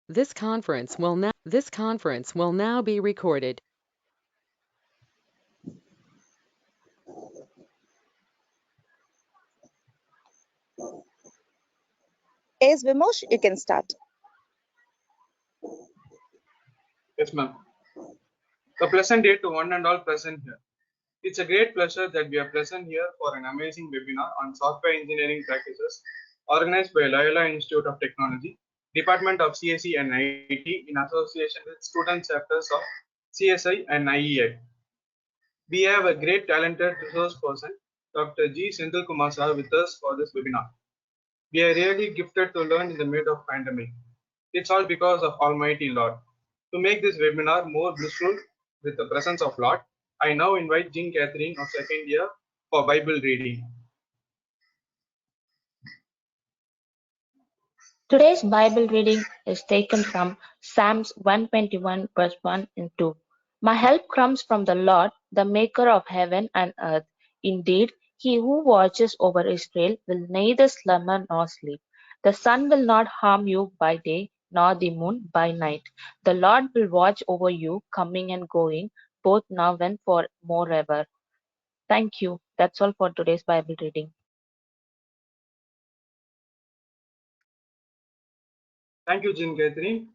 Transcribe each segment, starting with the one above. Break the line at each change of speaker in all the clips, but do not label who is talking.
This conference will now be recorded.
Yes, Vimosh, you can start.
Yes, ma'am. A pleasant day to one and all present here. It's a great pleasure that we are present here for an amazing webinar on software engineering practices organized by Loyola Institute of Technology, Department of CSE and IT in association with student chapters of CSI and IEI. We have a great talented resource person, Dr. G. Senthil Kumar sir, with us for this webinar. We are really gifted to learn in the mid of pandemic. It's all because of Almighty Lord. To make this webinar more blissful with the presence of Lord, I now invite Jean Catherine of second year for Bible reading.
Today's Bible reading is taken from Psalms 121 verse 1 and 2. My help comes from the Lord, the maker of heaven and earth. Indeed, he who watches over Israel will neither slumber nor sleep. The sun will not harm you by day, nor the moon by night. The Lord will watch over you, coming and going, both now and forever. Thank you. That's all for today's Bible reading.
Thank you, Jean Catherine.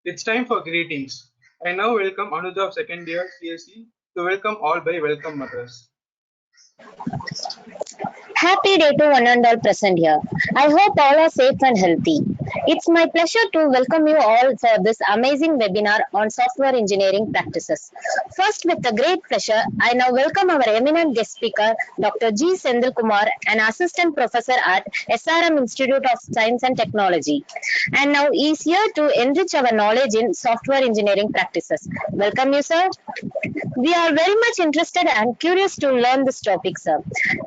It's time for greetings. I now welcome Anuja of second year CSE to welcome all by welcome mothers.
Happy day to one and all present here. I hope all are safe and healthy. It's my pleasure to welcome you all for this amazing webinar on software engineering practices. First, with a great pleasure, I now welcome our eminent guest speaker, Dr. G. Senthil Kumar, an assistant professor at SRM Institute of Science and Technology. And now he is here to enrich our knowledge in software engineering practices. Welcome you, sir. We are very much interested and curious to learn this topic, sir.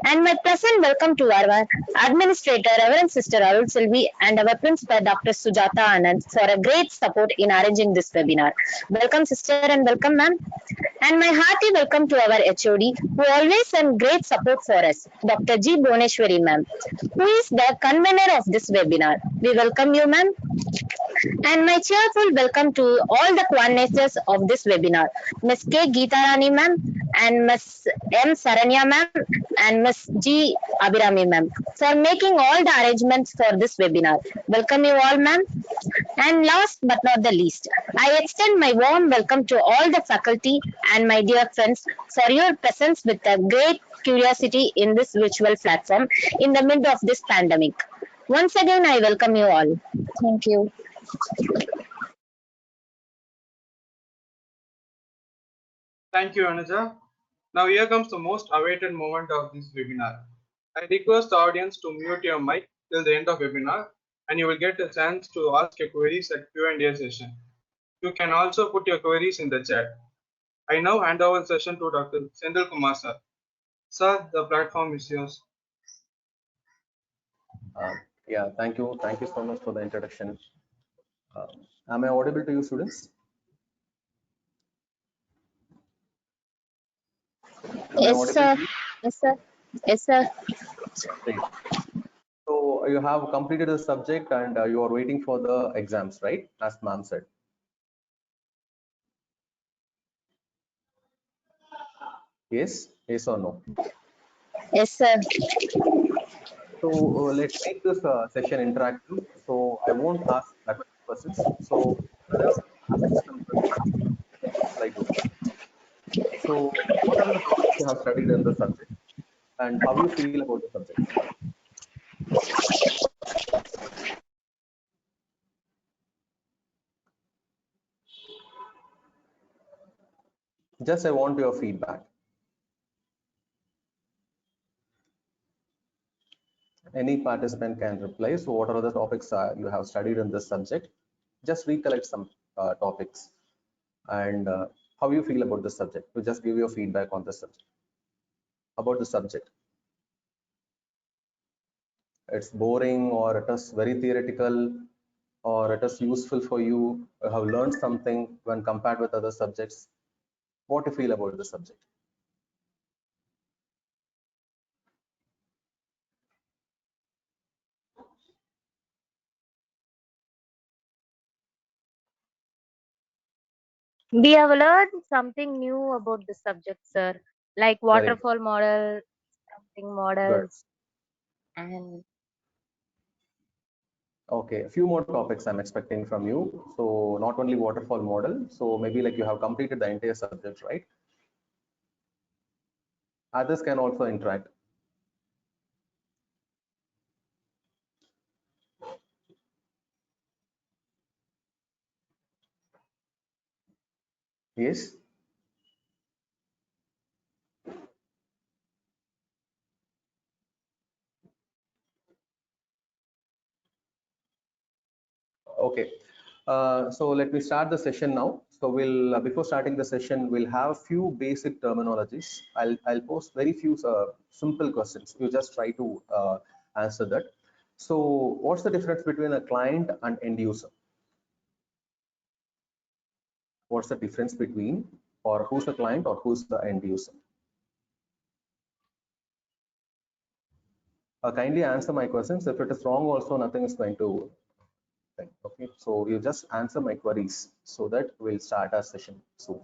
And my present welcome to our administrator, Reverend Sister Arul Silvi, and our principal, Dr. Sujata Anand, for a great support in arranging this webinar. Welcome, sister, and welcome, ma'am. And my hearty welcome to our HOD, who always send great support for us, Dr. G. Boneshwari, ma'am, who is the convener of this webinar. We welcome you, ma'am. And my cheerful welcome to all the coordinators of this webinar, Ms. K. Geetarani ma'am, and Ms. M. Saranya ma'am, and Ms. G. Abhirami ma'am, for making all the arrangements for this webinar. Welcome you all, ma'am. And last but not the least, I extend my warm welcome to all the faculty and my dear friends for your presence with a great curiosity in this virtual platform in the mid of this pandemic. Once again, I welcome you all. Thank you.
Thank you, Anuja. Now here comes the most awaited moment of this webinar. I request the audience to mute your mic till the end of webinar and you will get a chance to ask your queries at Q&A session. You can also put your queries in the chat. I now hand over the session to Dr. Senthil Kumar sir. Sir, the platform is yours.
Yeah, thank you. Thank you so much for the introduction. Am I audible to you, students?
Yes, sir. Yes, sir. Yes, sir.
Great. So you have completed the subject and you are waiting for the exams, right? As ma'am said. Yes? Yes or no?
Yes, sir.
So let's make this session interactive. So I won't ask that many questions. So rather ask some questions like this. So what are the topics you have studied in the subject and how you feel about the subject? Just I want your feedback. Any participant can reply. So what are the topics you have studied in this subject? Just recollect some topics and how you feel about the subject. To just give your feedback on the subject. About the subject. It's boring or it is very theoretical or it is useful for you. You have learned something when compared with other subjects. What do you feel about the subject?
We have learned something new about the subject, sir, like
Very good.
waterfall model, something
Good.
models, and
Okay, a few more topics I'm expecting from you. So not only waterfall model, so maybe like you have completed the entire subject, right? Others can also interact. Yes. Okay. So let me start the session now. So we'll before starting the session, we'll have few basic terminologies. I'll post very few simple questions. You just try to answer that. So what's the difference between a client and end user? What's the difference between, or who's the client or who's the end user? Kindly answer my questions. If it is wrong, also nothing is going to think. Okay. So you just answer my queries so that we'll start our session soon.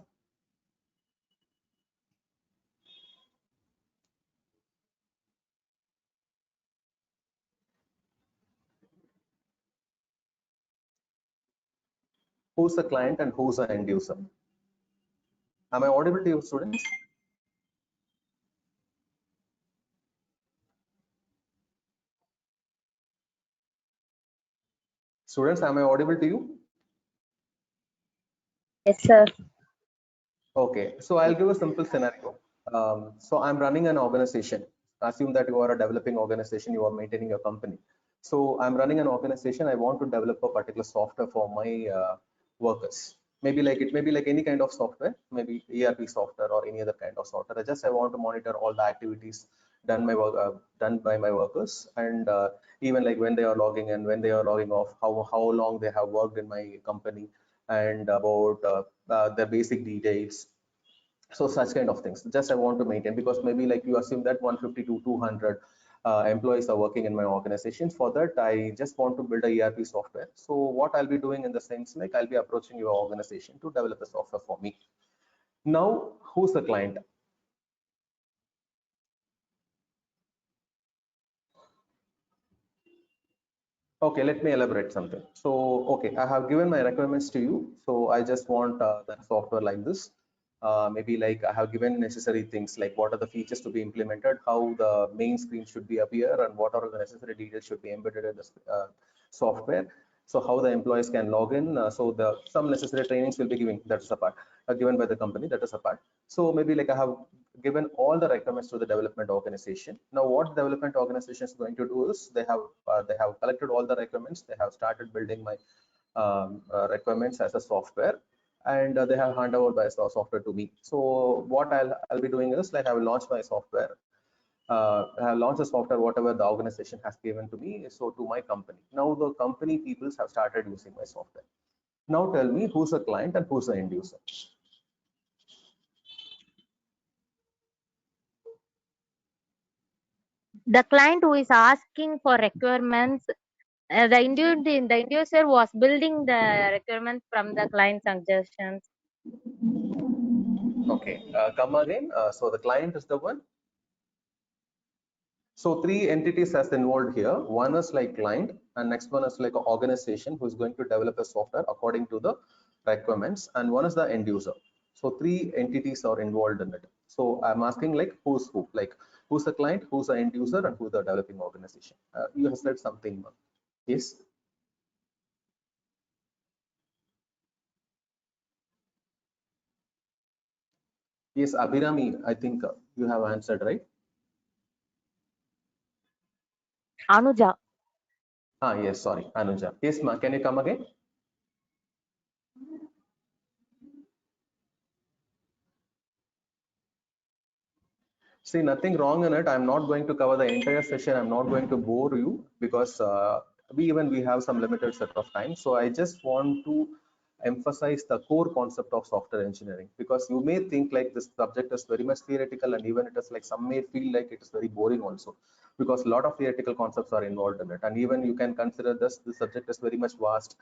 Who's the client and who's the end user? Am I audible to you, students? Students, am I audible to you?
yes, sir.
Okay, so I'll give a simple scenario. So I'm running an organization. Assume that you are a developing organization, you are maintaining your company. So I'm running an organization. I want to develop a particular software for my workers. Maybe like it may be like any kind of software, maybe ERP software or any other kind of software. I want to monitor all the activities done by my workers, and even like when they are logging in, when they are logging off, how long they have worked in my company, and about the basic details. So such kind of things just I want to maintain, because maybe like you assume that 150 to 200 employees are working in my organization. For that, I just want to build a ERP software. So what I'll be doing in the sense, like I'll be approaching your organization to develop a software for me. Now who's the client? Okay, let me elaborate something. So, okay, I have given my requirements to you. So I just want the software like this. Maybe like I have given necessary things like what are the features to be implemented, how the main screen should be appear, and what are the necessary details should be embedded in the software. So how the employees can log in. So the some necessary trainings will be giving, that's a part given by the company, that is a part. So maybe like I have given all the requirements to the development organization. Now what development organization is going to do is they have collected all the requirements. They have started building my requirements as a software, and they have handed over my software to me. So what I'll be doing is like I will launch my software. I have launched the software whatever the organization has given to me, so to my company. Now the company peoples have started using my software. Now tell me who's the client and who's the end user.
The client who is asking for requirements, the end user was building the requirements from the client suggestions.
Okay, come again. So the client is the one. So three entities has involved here. One is like client, and next one is like an organization who is going to develop a software according to the requirements, and one is the end user. So three entities are involved in it. So I'm asking like who's who, like who's the client, who's the end user, and who's the developing organization. You have said something. Yes. Yes, Abhirami, I think you have answered, right?
Anuja.
Ah, yes, sorry, Anuja. Yes, ma, can you come again? See, nothing wrong in it. I'm not going to cover the entire session. I'm not going to bore you, because we have some limited set of time. So I just want to emphasize the core concept of software engineering, because you may think like this subject is very much theoretical, and even it is like some may feel like it is very boring also, because a lot of theoretical concepts are involved in it. And even you can consider this subject is very much vast.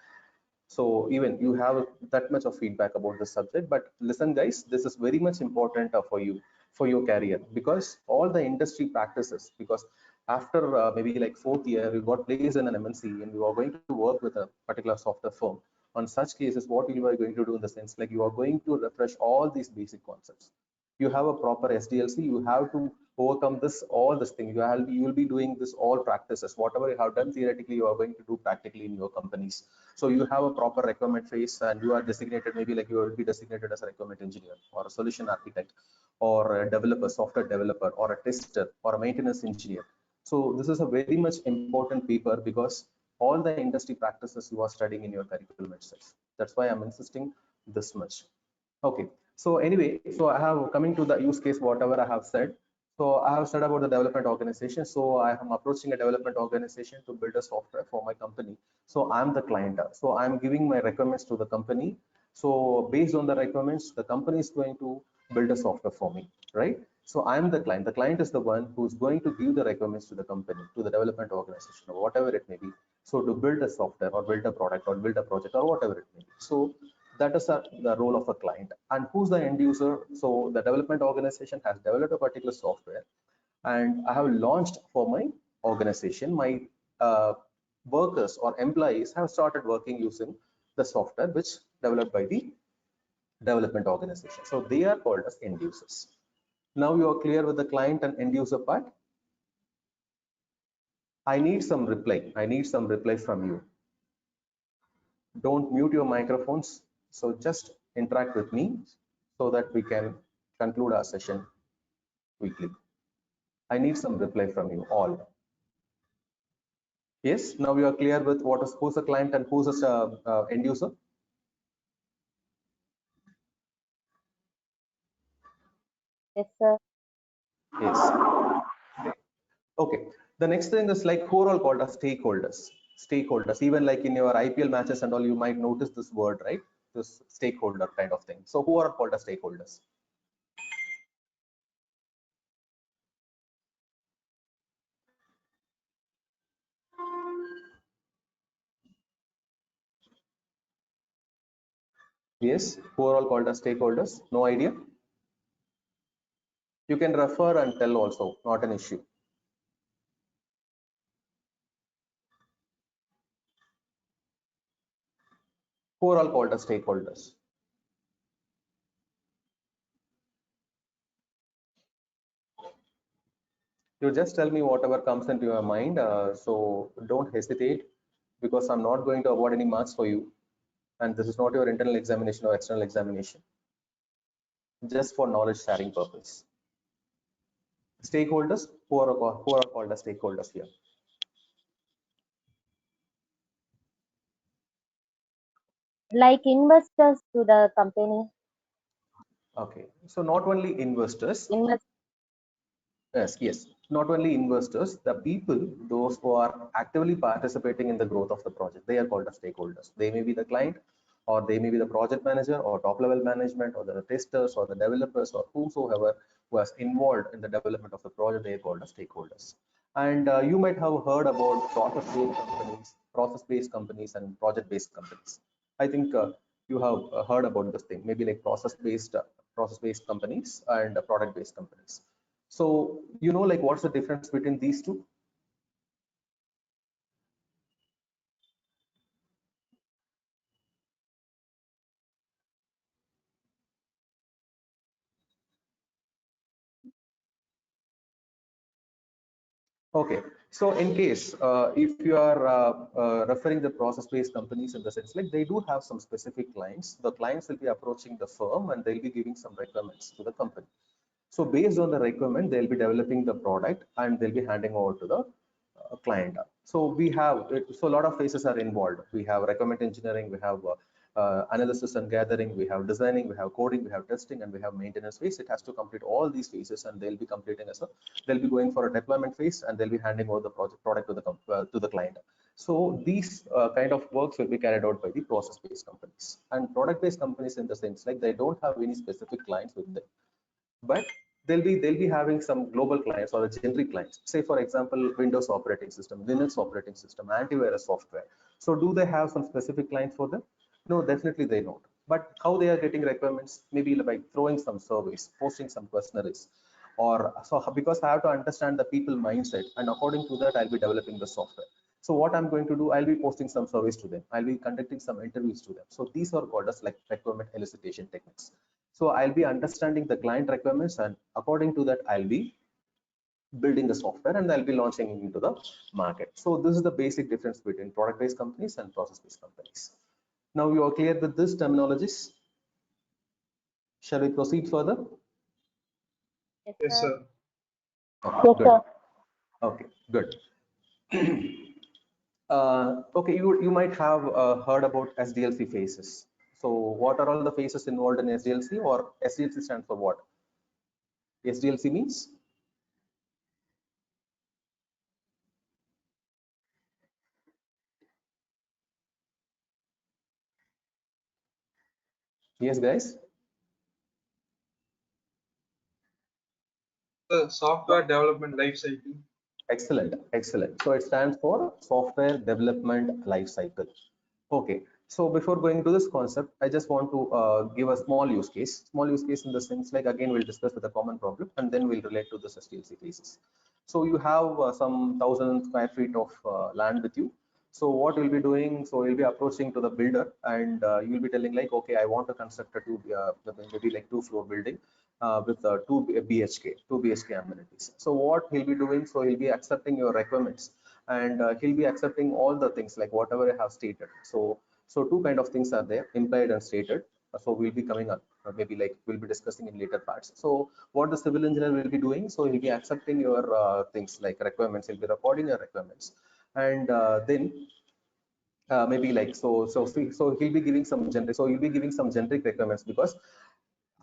So even you have that much of feedback about the subject, but listen guys, this is very much important for you, for your career, because all the industry practices, because after maybe like fourth year, you got placed in an MNC and you are going to work with a particular software firm. On such cases, what you are going to do in the sense, like you are going to refresh all these basic concepts. You have a proper SDLC, you have to overcome this, all this thing. You will be doing this all practices. Whatever you have done theoretically, you are going to do practically in your companies. So you have a proper requirement phase and you are designated, maybe like you will be designated as a requirement engineer or a solution architect or a developer, software developer or a tester or a maintenance engineer. So this is a very much important paper because all the industry practices you are studying in your curriculum itself. That's why I'm insisting this much. Okay. So anyway, so I have coming to the use case, whatever I have said. So I have said about the development organization. So I am approaching a development organization to build a software for my company. So I'm the client. So I'm giving my requirements to the company. So based on the requirements, the company is going to build a software for me, right? So I'm the client. The client is the one who's going to give the requirements to the company, to the development organization, or whatever it may be. So to build a software or build a product or build a project or whatever it may be. So that is the role of a client. And who's the end user? So the development organization has developed a particular software and I have launched for my organization. My uh, workers or employees have started working using the software which developed by the development organization. So they are called as end users. Now you are clear with the client and end user part. I need some reply. I need some reply from you. Don't mute your microphones. So just interact with me so that we can conclude our session quickly. I need some reply from you all. Yes, now you are clear with who's a client and who's a end user.
Yes, sir.
Yes. Okay. The next thing is like who are all called as stakeholders. Stakeholders, even like in your IPL matches and all, you might notice this word, right? This stakeholder kind of thing. So who are called as stakeholders? Yes, who are all called as stakeholders? No idea? You can refer and tell also, not an issue. Who are all called as stakeholders? You just tell me whatever comes into your mind. So don't hesitate because I'm not going to award any marks for you. And this is not your internal examination or external examination. Just for knowledge sharing purpose. Stakeholders, who are called as stakeholders here?
Like investors to the company.
Okay. So not only investors,
Invest
yes. Not only investors, the people, those who are actively participating in the growth of the project, they are called as stakeholders. They may be the client, or they may be the project manager, or top level management, or the testers, or the developers, or whosoever who is involved in the development of the project. They are called as stakeholders. And you might have heard about process-based companies, and project-based companies. I think you have heard about this thing. Maybe like process-based companies and product-based companies. So, you know, like what's the difference between these two? Okay. So in case, if you are referring the process-based companies in the sense like they do have some specific clients, the clients will be approaching the firm and they'll be giving some requirements to the company. So based on the requirement, they'll be developing the product and they'll be handing over to the client. So we have, so a lot of phases are involved. We have requirement engineering, we have analysis and gathering, we have designing, we have coding, we have testing, and we have maintenance phase. It has to complete all these phases, and they'll be completing as a, they'll be going for a deployment phase, and they'll be handing over the product to the client. So these kind of works will be carried out by the process-based companies and product-based companies in the sense like they don't have any specific clients with them, but they'll be having some global clients or the generic clients. Say for example, Windows operating system, Linux operating system, antivirus software. So do they have some specific clients for them? No, definitely they don't. But how they are getting requirements? Maybe by throwing some surveys, posting some questionnaires, or so because I have to understand the people mindset, and according to that, I'll be developing the software. So what I'm going to do, I'll be posting some surveys to them. I'll be conducting some interviews to them. So these are called as like requirement elicitation techniques. So I'll be understanding the client requirements, and according to that, I'll be building the software and I'll be launching it into the market. So this is the basic difference between product-based companies and process-based companies. Now you are clear with this terminologies. Shall we proceed further?
Yes, sir.
Oh, good. Okay, good. Okay, you might have heard about SDLC phases. So what are all the phases involved in SDLC, or SDLC stands for what? SDLC means? Yes, guys.
The software development life cycle.
Excellent, excellent. So it stands for software development life cycle. Okay, so before going to this concept, I just want to give a small use case. Small use case in the sense, like again, we'll discuss with a common problem and then we'll relate to the SDLC cases. So you have some 1,000 square feet of land with you. So what you'll be doing, so you'll be approaching to the builder and you'll be telling like, okay, I want to construct a maybe like 2-floor building with 2 BHK amenities. So what he'll be doing, so he'll be accepting your requirements and he'll be accepting all the things like whatever I have stated. So two kind of things are there, implied and stated. So we'll be coming up, maybe like we'll be discussing in later parts. So what the civil engineer will be doing, so he'll be accepting your things like requirements, he'll be recording your requirements, and then maybe like so he'll be giving some generic, so you'll be giving some generic requirements because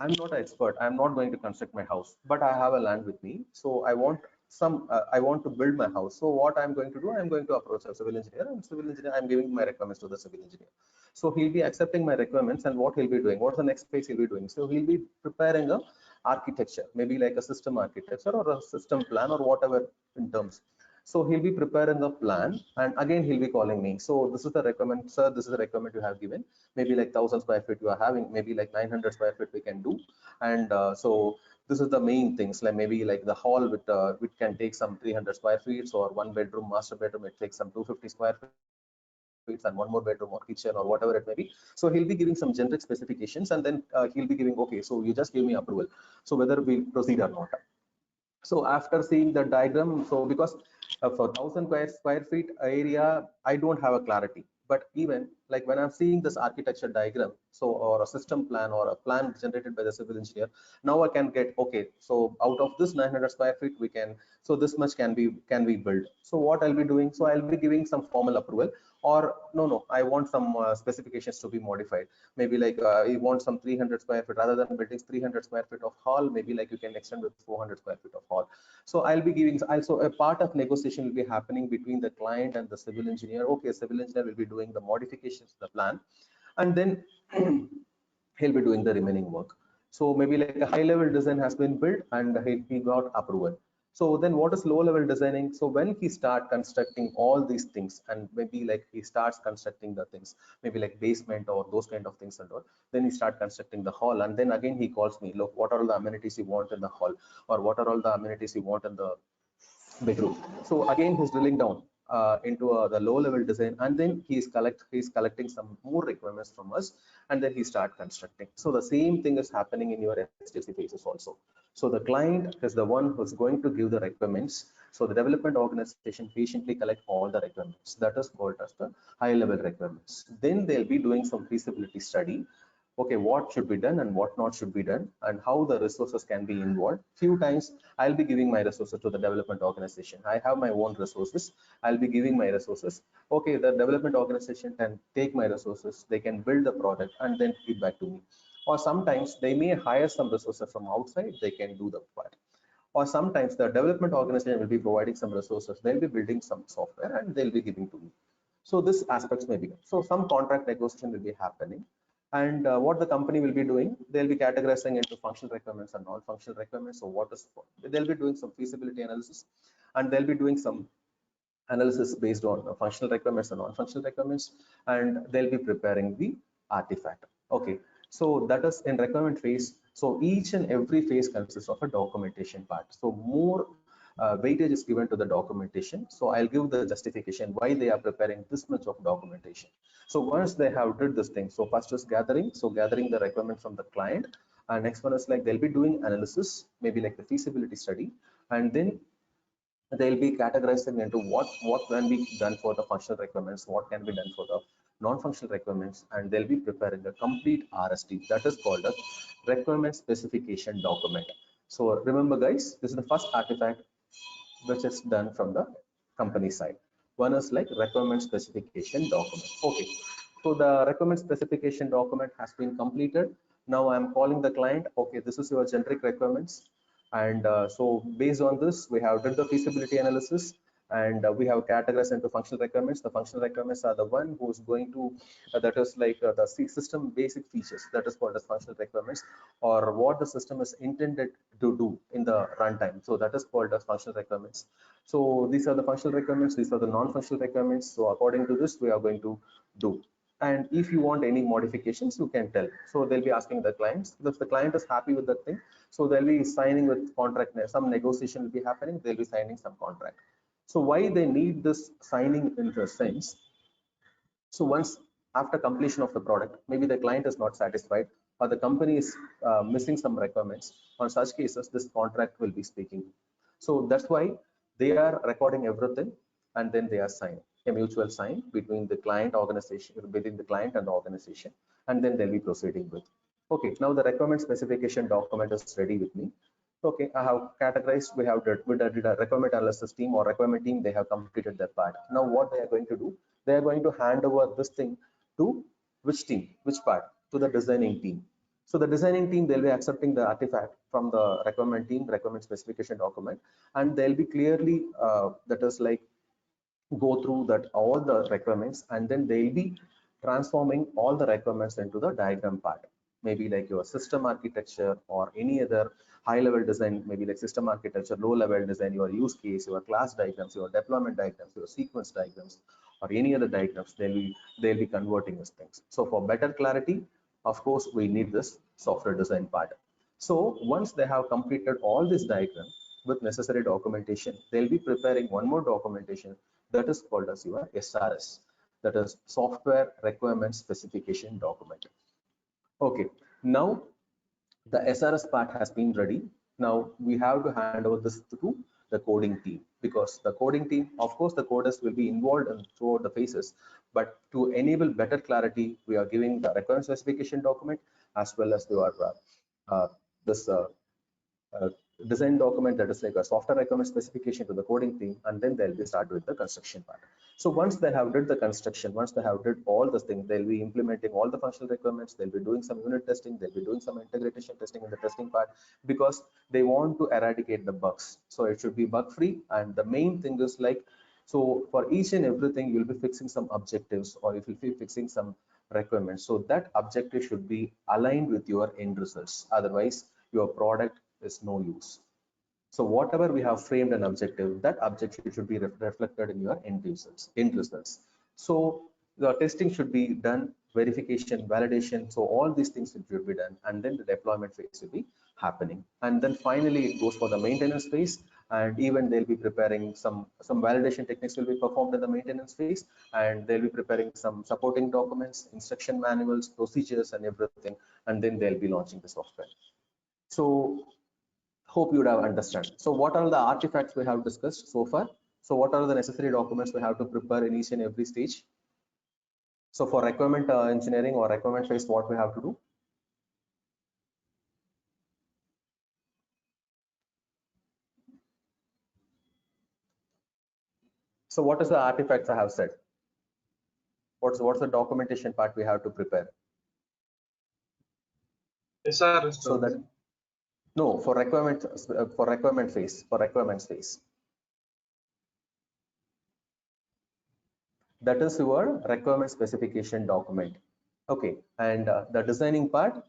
I'm not an expert. I'm not going to construct my house, but I have a land with me. So I want to build my house. So what I'm going to do, I'm going to approach a civil engineer, and civil engineer, I'm giving my requirements to the civil engineer. So he'll be accepting my requirements, and what he'll be doing, what's the next phase he'll be doing? So he'll be preparing a architecture, maybe like a system architecture or a system plan or whatever in terms. So he'll be preparing the plan, and again he'll be calling me. So this is the requirement, sir. This is the requirement you have given. Maybe like 1,000 square feet you are having. Maybe like 900 square feet we can do. And so this is the main things. Like maybe like the hall with which can take some 300 square feet, or one bedroom, master bedroom, it takes some 250 square feet, and one more bedroom or kitchen or whatever it may be. So he'll be giving some generic specifications, and then he'll be giving, okay, so you just give me approval. So whether we proceed or not. So after seeing the diagram, so because for 1,000 square feet area, I don't have a clarity. But even like when I'm seeing this architecture diagram, so or a system plan or a plan generated by the civil engineer, now I can get, okay, so out of this 900 square feet, we can, so this much can be built. So what I'll be doing, so I'll be giving some formal approval, or no, I want some specifications to be modified. Maybe like you want some 300 square feet rather than building 300 square feet of hall, maybe like you can extend with 400 square feet of hall. So I'll be giving also a part of negotiation will be happening between the client and the civil engineer. Okay, civil engineer will be doing the modifications to the plan, and then he'll be doing the remaining work. So maybe like a high level design has been built and he got approval. So then what is low level designing? So when he start constructing all these things, and maybe like he starts constructing the things, maybe like basement or those kind of things and all, then he start constructing the hall, and then again he calls me, look, what are all the amenities you want in the hall, or what are all the amenities you want in the bedroom. So again, he's drilling down into the low level design, and then he's collecting some more requirements from us, and then he start constructing. So the same thing is happening in your SDLC phases also. So the client is the one who's going to give the requirements. So the development organization patiently collect all the requirements. That is called as the high level requirements. Then they'll be doing some feasibility study, okay, what should be done and what not should be done, and how the resources can be involved. Few times I'll be giving my resources to the development organization. I have my own resources, I'll be giving my resources. Okay, the development organization can take my resources, they can build the product and then feed back to me. Or sometimes they may hire some resources from outside, they can do the part. Or sometimes the development organization will be providing some resources, they'll be building some software and they'll be giving to me. So this aspects may be, so some contract negotiation will be happening. And what the company will be doing, they'll be categorizing into functional requirements and non-functional requirements. So what is, they'll be doing some feasibility analysis, and they'll be doing some analysis based on functional requirements and non-functional requirements, and they'll be preparing the artifact. Okay, so that is in requirement phase. So each and every phase consists of a documentation part. So more weightage is given to the documentation. So I'll give the justification why they are preparing this much of documentation. So once they have did this thing, so first is gathering. So gathering the requirement from the client, and next one is like they'll be doing analysis, maybe like the feasibility study, and then they'll be categorizing into what can be done for the functional requirements, what can be done for the non-functional requirements, and they'll be preparing a complete RST, that is called a requirement specification document. So remember guys, this is the first artifact which is done from the company side. One is like requirement specification document. Okay, so the requirement specification document has been completed. Now I'm calling the client. Okay, this is your generic requirements, and so based on this, we have done the feasibility analysis, and we have categorized into functional requirements. The functional requirements are the one who's going to that is like the system basic features, that is called as functional requirements, or what the system is intended to do in the runtime. So that is called as functional requirements. So these are the functional requirements, these are the non-functional requirements. So according to this, we are going to do. And if you want any modifications, you can tell. So they'll be asking the clients. If the client is happy with that thing, so they'll be signing with contract. Some negotiation will be happening. They'll be signing some contract. So why they need this signing in the sense? So once after completion of the product, maybe the client is not satisfied or the company is missing some requirements. On such cases, this contract will be speaking. So that's why they are recording everything and then they are signing a mutual sign between the client organization, between the client and the organization, and then they'll be proceeding with. Okay, now the requirement specification document is ready with me. Okay, I have categorized, we did a requirement analysis team or requirement team, they have completed their part. Now what they are going to do, they are going to hand over this thing to which team, which part? To the designing team. So the designing team, they'll be accepting the artifact from the requirement team, requirement specification document, and they'll be clearly, that is like, go through that all the requirements, and then they'll be transforming all the requirements into the diagram part, maybe like your system architecture or any other high level design, maybe like system architecture, low level design, your use case, your class diagrams, your deployment diagrams, your sequence diagrams, or any other diagrams. They'll be converting these things. So for better clarity, of course, we need this software design part. So once they have completed all this diagram with necessary documentation, they'll be preparing one more documentation that is called as your SRS, that is software requirement specification document. Okay, now the SRS part has been ready. Now we have to hand over this to the coding team, because the coding team, of course, the coders will be involved in throughout the phases, but to enable better clarity, we are giving the requirement specification document as well as your this uh, design document, that is like a software requirement specification to the coding team, and then they'll be start with the construction part. So once they have did the construction, once they have did all this thing, they'll be implementing all the functional requirements, they'll be doing some unit testing, they'll be doing some integration testing in the testing part, because they want to eradicate the bugs. So it should be bug free, and the main thing is like, so for each and everything, you'll be fixing some objectives, or if you'll be fixing some requirements, so that objective should be aligned with your end results. Otherwise, your product is no use. So whatever we have framed an objective, that objective should be reflected in your end results. So the testing should be done, verification, validation. So all these things should be done, and then the deployment phase will be happening. And then finally it goes for the maintenance phase, and even they'll be preparing some validation techniques will be performed in the maintenance phase, and they'll be preparing some supporting documents, instruction manuals, procedures, and everything, and then they'll be launching the software. So hope you would have understand. So what are the artifacts we have discussed so far? So what are the necessary documents we have to prepare in each and every stage? So for requirement engineering or requirement phase, what we have to do? So what is the artifacts I have said? What's the documentation part we have to prepare?
SRS.
So that no, for requirement phase, for requirements phase. That is your requirement specification document. Okay, and the designing part,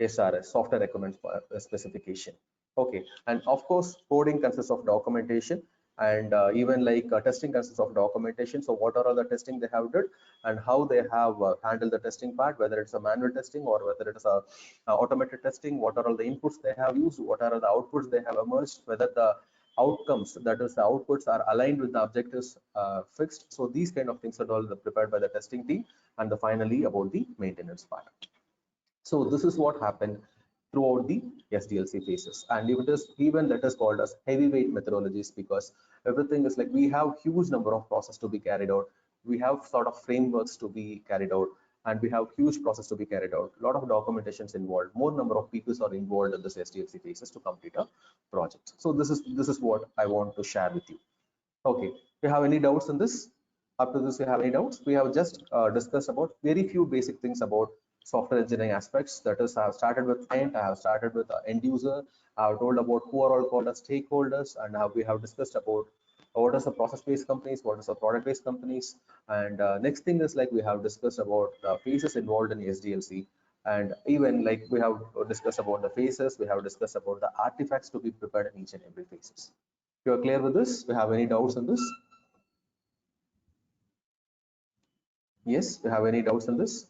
SRS, software requirement specification. Okay, and of course, coding consists of documentation, and even like testing consists of documentation. So what are all the testing they have did and how they have handled the testing part, whether it's a manual testing or whether it is a automated testing, what are all the inputs they have used, what are the outputs they have emerged, whether the outcomes, that is the outputs, are aligned with the objectives fixed. So these kind of things are all prepared by the testing team, and finally about the maintenance part. So this is what happened throughout the SDLC phases, and it is even that is called as heavyweight methodologies, because everything is like we have huge number of process to be carried out, we have sort of frameworks to be carried out, and we have huge process to be carried out. A lot of documentations involved, more number of people are involved in this SDLC phases to complete a project. So this is what I want to share with you. Okay, you have any doubts in this? Up to this, you have any doubts? We have just discussed about very few basic things about software engineering aspects. That is, I have started with client, I have started with end user, I have told about who are all called as stakeholders, and we have discussed about what is the process-based companies, what is the product-based companies, and next thing is like we have discussed about the phases involved in SDLC, and even like we have discussed about the phases, we have discussed about the artifacts to be prepared in each and every phases. You are clear with this? Do you have any doubts on this? Yes, do you have any doubts on this?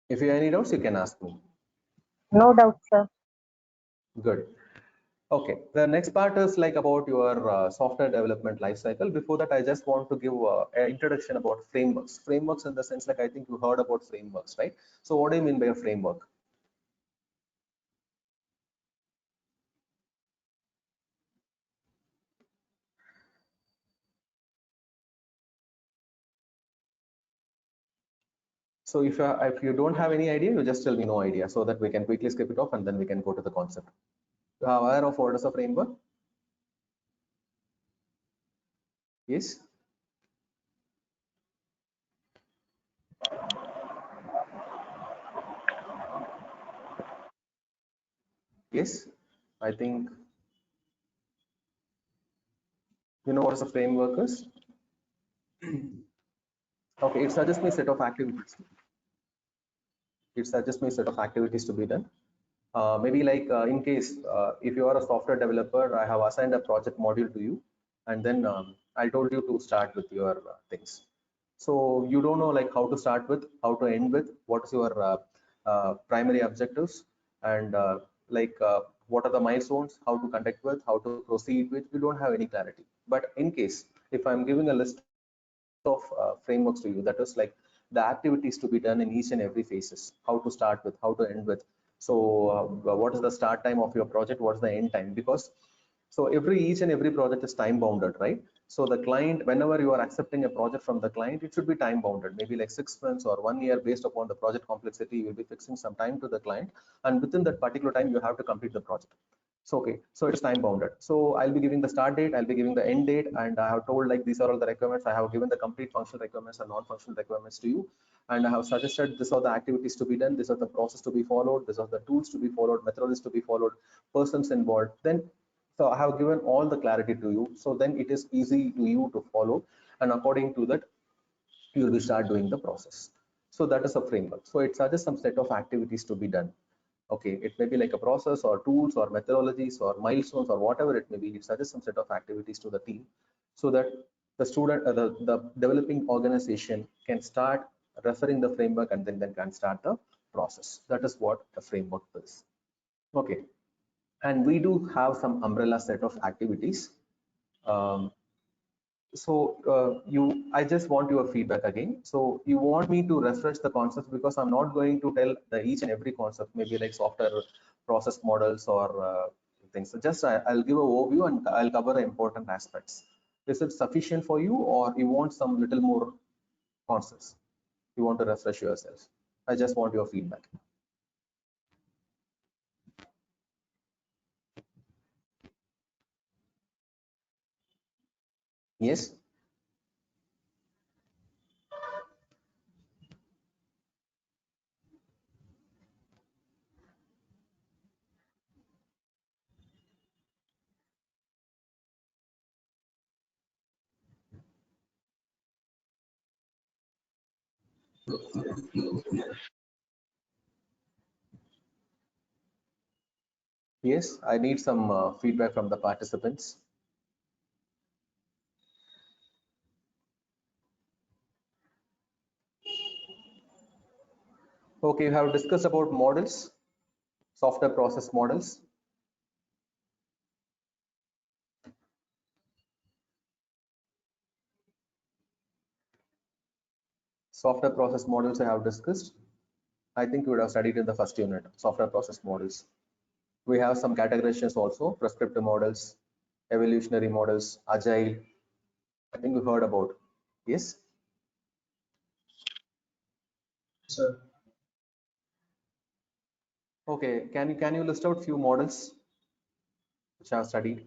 If you have any doubts, you can ask me.
No doubt, sir.
Good. Okay, the next part is like about your software development lifecycle. Before that, I just want to give an introduction about frameworks. Frameworks in the sense, like I think you heard about frameworks, right? So what do you mean by a framework? So if you don't have any idea, you just tell me no idea, so that we can quickly skip it off and then we can go to the concept. You are aware of what is a framework? Yes. Yes, I think you know what is a framework is. Okay, it suggests me a set of activities. It suggests me a set of activities to be done. Maybe like in case if you are a software developer, I have assigned a project module to you, and then I told you to start with your things. So you don't know like how to start with, how to end with, what is your primary objectives, and what are the milestones, how to conduct with, how to proceed with. You don't have any clarity. But in case if I'm giving a list of frameworks to you, that is like the activities to be done in each and every phases, how to start with, how to end with. So what is the start time of your project, what's the end time? Because so each and every project is time bounded, right? So the client, whenever you are accepting a project from the client, it should be time bounded, maybe like 6 months or 1 year. Based upon the project complexity, you will be fixing some time to the client, and within that particular time you have to complete the project. So okay, so it's time bounded. So I'll be giving the start date, I'll be giving the end date, and I have told like these are all the requirements. I have given the complete functional requirements and non-functional requirements to you, and I have suggested these are the activities to be done, these are the process to be followed, these are the tools to be followed, methodologies to be followed, persons involved. Then so I have given all the clarity to you. So then it is easy to you to follow, and according to that, you will start doing the process. So that is a framework. So it suggests some set of activities to be done. Okay, it may be like a process or tools or methodologies or milestones or whatever it may be. It suggests some set of activities to the team, so that the student, the developing organization can start referring the framework, and then can start the process. That is what a framework is. Okay, and we do have some umbrella set of activities. Um, so I just want your feedback again. So you want me to refresh the concepts, because I'm not going to tell the each and every concept, maybe like software process models or things. So just I'll give an overview and I'll cover the important aspects. Is it sufficient for you, or you want some little more concepts? You want to refresh yourself? I just want your feedback. Yes. Yes, I need some feedback from the participants. Okay, you have discussed about models, software process models. Software process models I have discussed. I think you would have studied in the first unit, software process models. We have some categorizations also, prescriptive models, evolutionary models, agile. I think you heard about. Yes?
Sir.
Okay, can you list out few models which I have studied?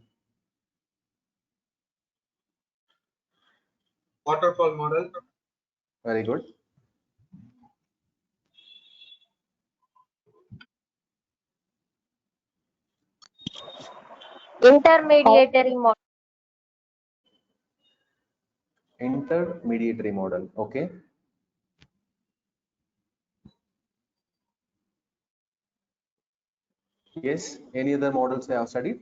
Waterfall model,
Very good.
Intermediary model.
Intermediary model. Okay. Yes. Any other models I have studied?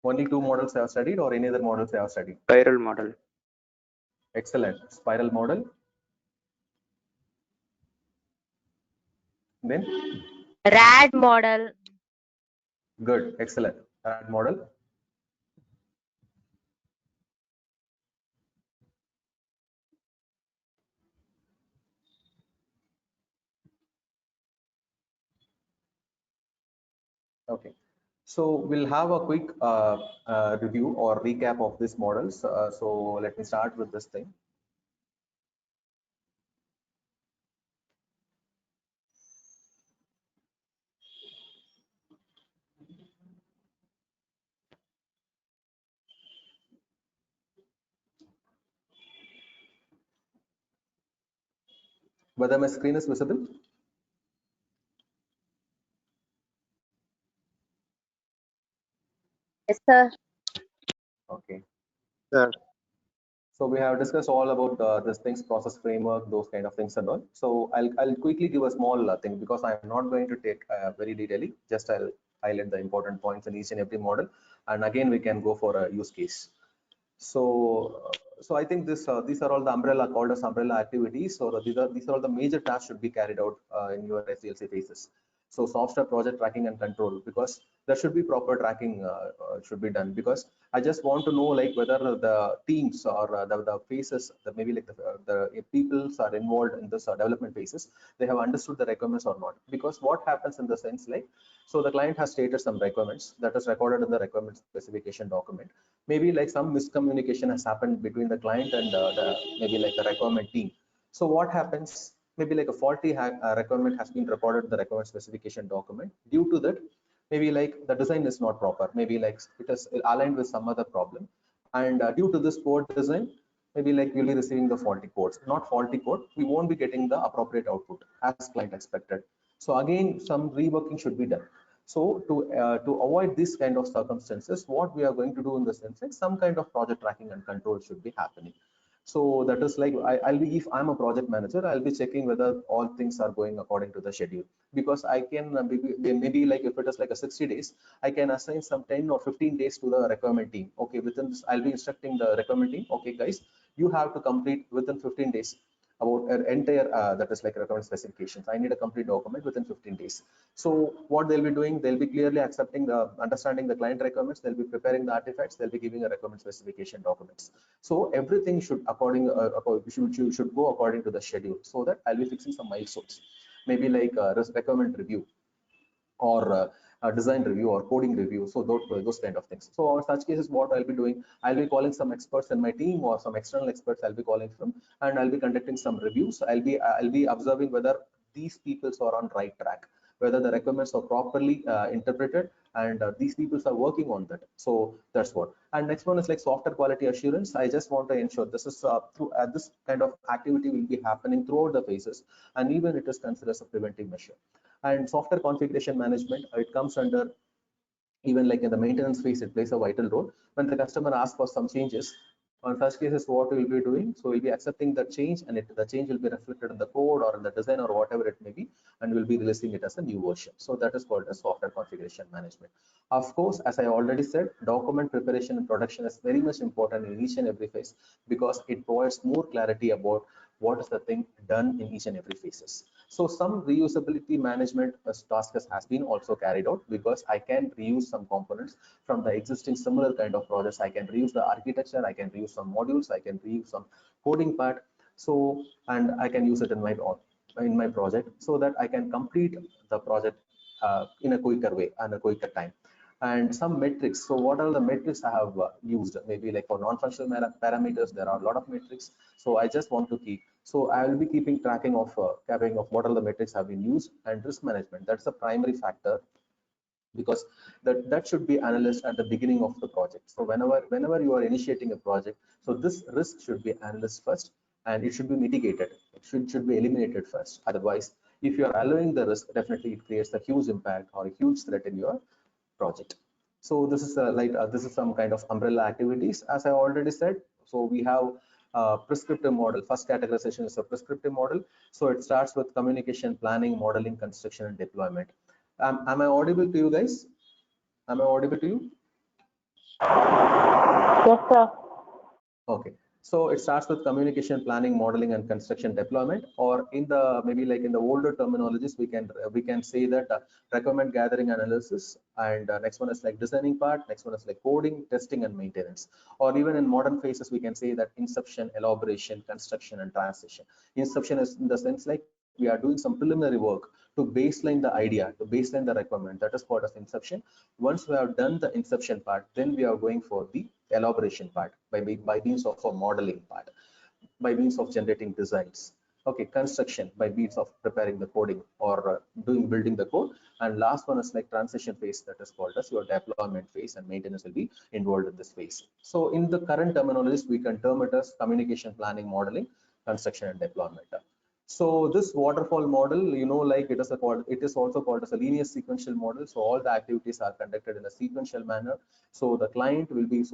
Only two models I have studied, or any other models I have studied?
Spiral model.
Excellent. Spiral model. Then
RAD model.
good. Excellent. RAD model. Okay. So we'll have a quick review or recap of these models. So let me start with this thing. Whether my screen is visible?
Yes, sir.
Okay.
Sir.
So we have discussed all about this things, process framework, those kind of things and all. So I'll quickly give a small thing because I'm not going to take very detailing. Just I'll highlight the important points in each and every model, and again we can go for a use case. So I think these are all the umbrella called as umbrella activities. So these are all the major tasks should be carried out in your SDLC phases. So software project tracking and control, because there should be proper tracking should be done, because I just want to know like whether the teams or the phases that maybe like the peoples are involved in this development phases, they have understood the requirements or not. Because what happens in the sense like, so the client has stated some requirements that is recorded in the requirement specification document. Maybe like some miscommunication has happened between the client and the maybe like the requirement team. So what happens? Maybe like a faulty requirement has been reported in the requirement specification document. Due to that, maybe like the design is not proper. Maybe like it is aligned with some other problem, and due to this poor design, maybe like we'll be receiving the faulty codes. Not faulty code, we won't be getting the appropriate output as client expected. So again, some reworking should be done. So to avoid this kind of circumstances, what we are going to do in the sense like some kind of project tracking and control should be happening. So that is like I'll be, if I'm a project manager, I'll be checking whether all things are going according to the schedule, because I can maybe like if it is like a 60 days, I can assign some 10 or 15 days to the requirement team. Okay, within this, I'll be instructing the requirement team. Okay, guys, you have to complete within 15 days about an entire that is like requirement specifications. I need a complete document within 15 days. So what they'll be doing, they'll be clearly accepting the understanding the client requirements. They'll be preparing the artifacts. They'll be giving a requirement specification documents. So everything should should go according to the schedule. So that I'll be fixing some milestones, maybe like requirement review or design review or coding review. So those kind of things. So in such cases, what I'll be doing, I'll be calling some experts in my team or some external experts I'll be calling from, and I'll be conducting some reviews. I'll be observing whether these peoples are on right track, whether the requirements are properly interpreted, and these people are working on that. So that's what. And next one is like software quality assurance. I just want to ensure this is this kind of activity will be happening throughout the phases, and even it is considered as a preventive measure. And software configuration management, it comes under, even like in the maintenance phase, it plays a vital role. When the customer asks for some changes, On such cases, what we'll be doing, so we'll be accepting the change, and the change will be reflected in the code or in the design or whatever it may be, and we'll be releasing it as a new version. So that is called as software configuration management. Of course, as I already said, document preparation and production is very much important in each and every phase, because it provides more clarity about what is the thing done in each and every phases. So some reusability management tasks has been also carried out, because I can reuse some components from the existing similar kind of projects. I can reuse the architecture, I can reuse some modules, I can reuse some coding part. So, and I can use it in my project, so that I can complete the project in a quicker way and a quicker time. And some metrics. So what are the metrics I have used? Maybe like for non-functional parameters, there are a lot of metrics. So I just want to keep. So I will be keeping tracking of what are the metrics have been used. And risk management, that's the primary factor, because that should be analyzed at the beginning of the project. So whenever you are initiating a project, so this risk should be analyzed first, and it should be mitigated. It should be eliminated first. Otherwise, if you are allowing the risk, definitely it creates a huge impact or a huge threat in your project. So this is this is some kind of umbrella activities, as I already said. So we have prescriptive model. First categorization is a prescriptive model. So it starts with communication, planning, modeling, construction, and deployment. Am I audible to you guys? Am I audible to you?
Yes, sir.
Okay. So it starts with communication, planning, modeling, and construction deployment. Or in the maybe like in the older terminologies, we can say that requirement gathering, analysis, and next one is like designing part. Next one is like coding, testing, and maintenance. Or even in modern phases, we can say that inception, elaboration, construction, and transition. Inception is in the sense like we are doing some preliminary work to baseline the idea, to baseline the requirement. That is called as inception. Once we have done the inception part, then we are going for the elaboration part by means of a modeling part, by means of generating designs. Okay, construction by means of preparing the coding or building the code. And last one is like transition phase, that is called as your deployment phase, and maintenance will be involved in this phase. So in the current terminologies, we can term it as communication, planning, modeling, construction, and deployment. So this waterfall model, like it is also called as a linear sequential model. So all the activities are conducted in a sequential manner. So the client will be,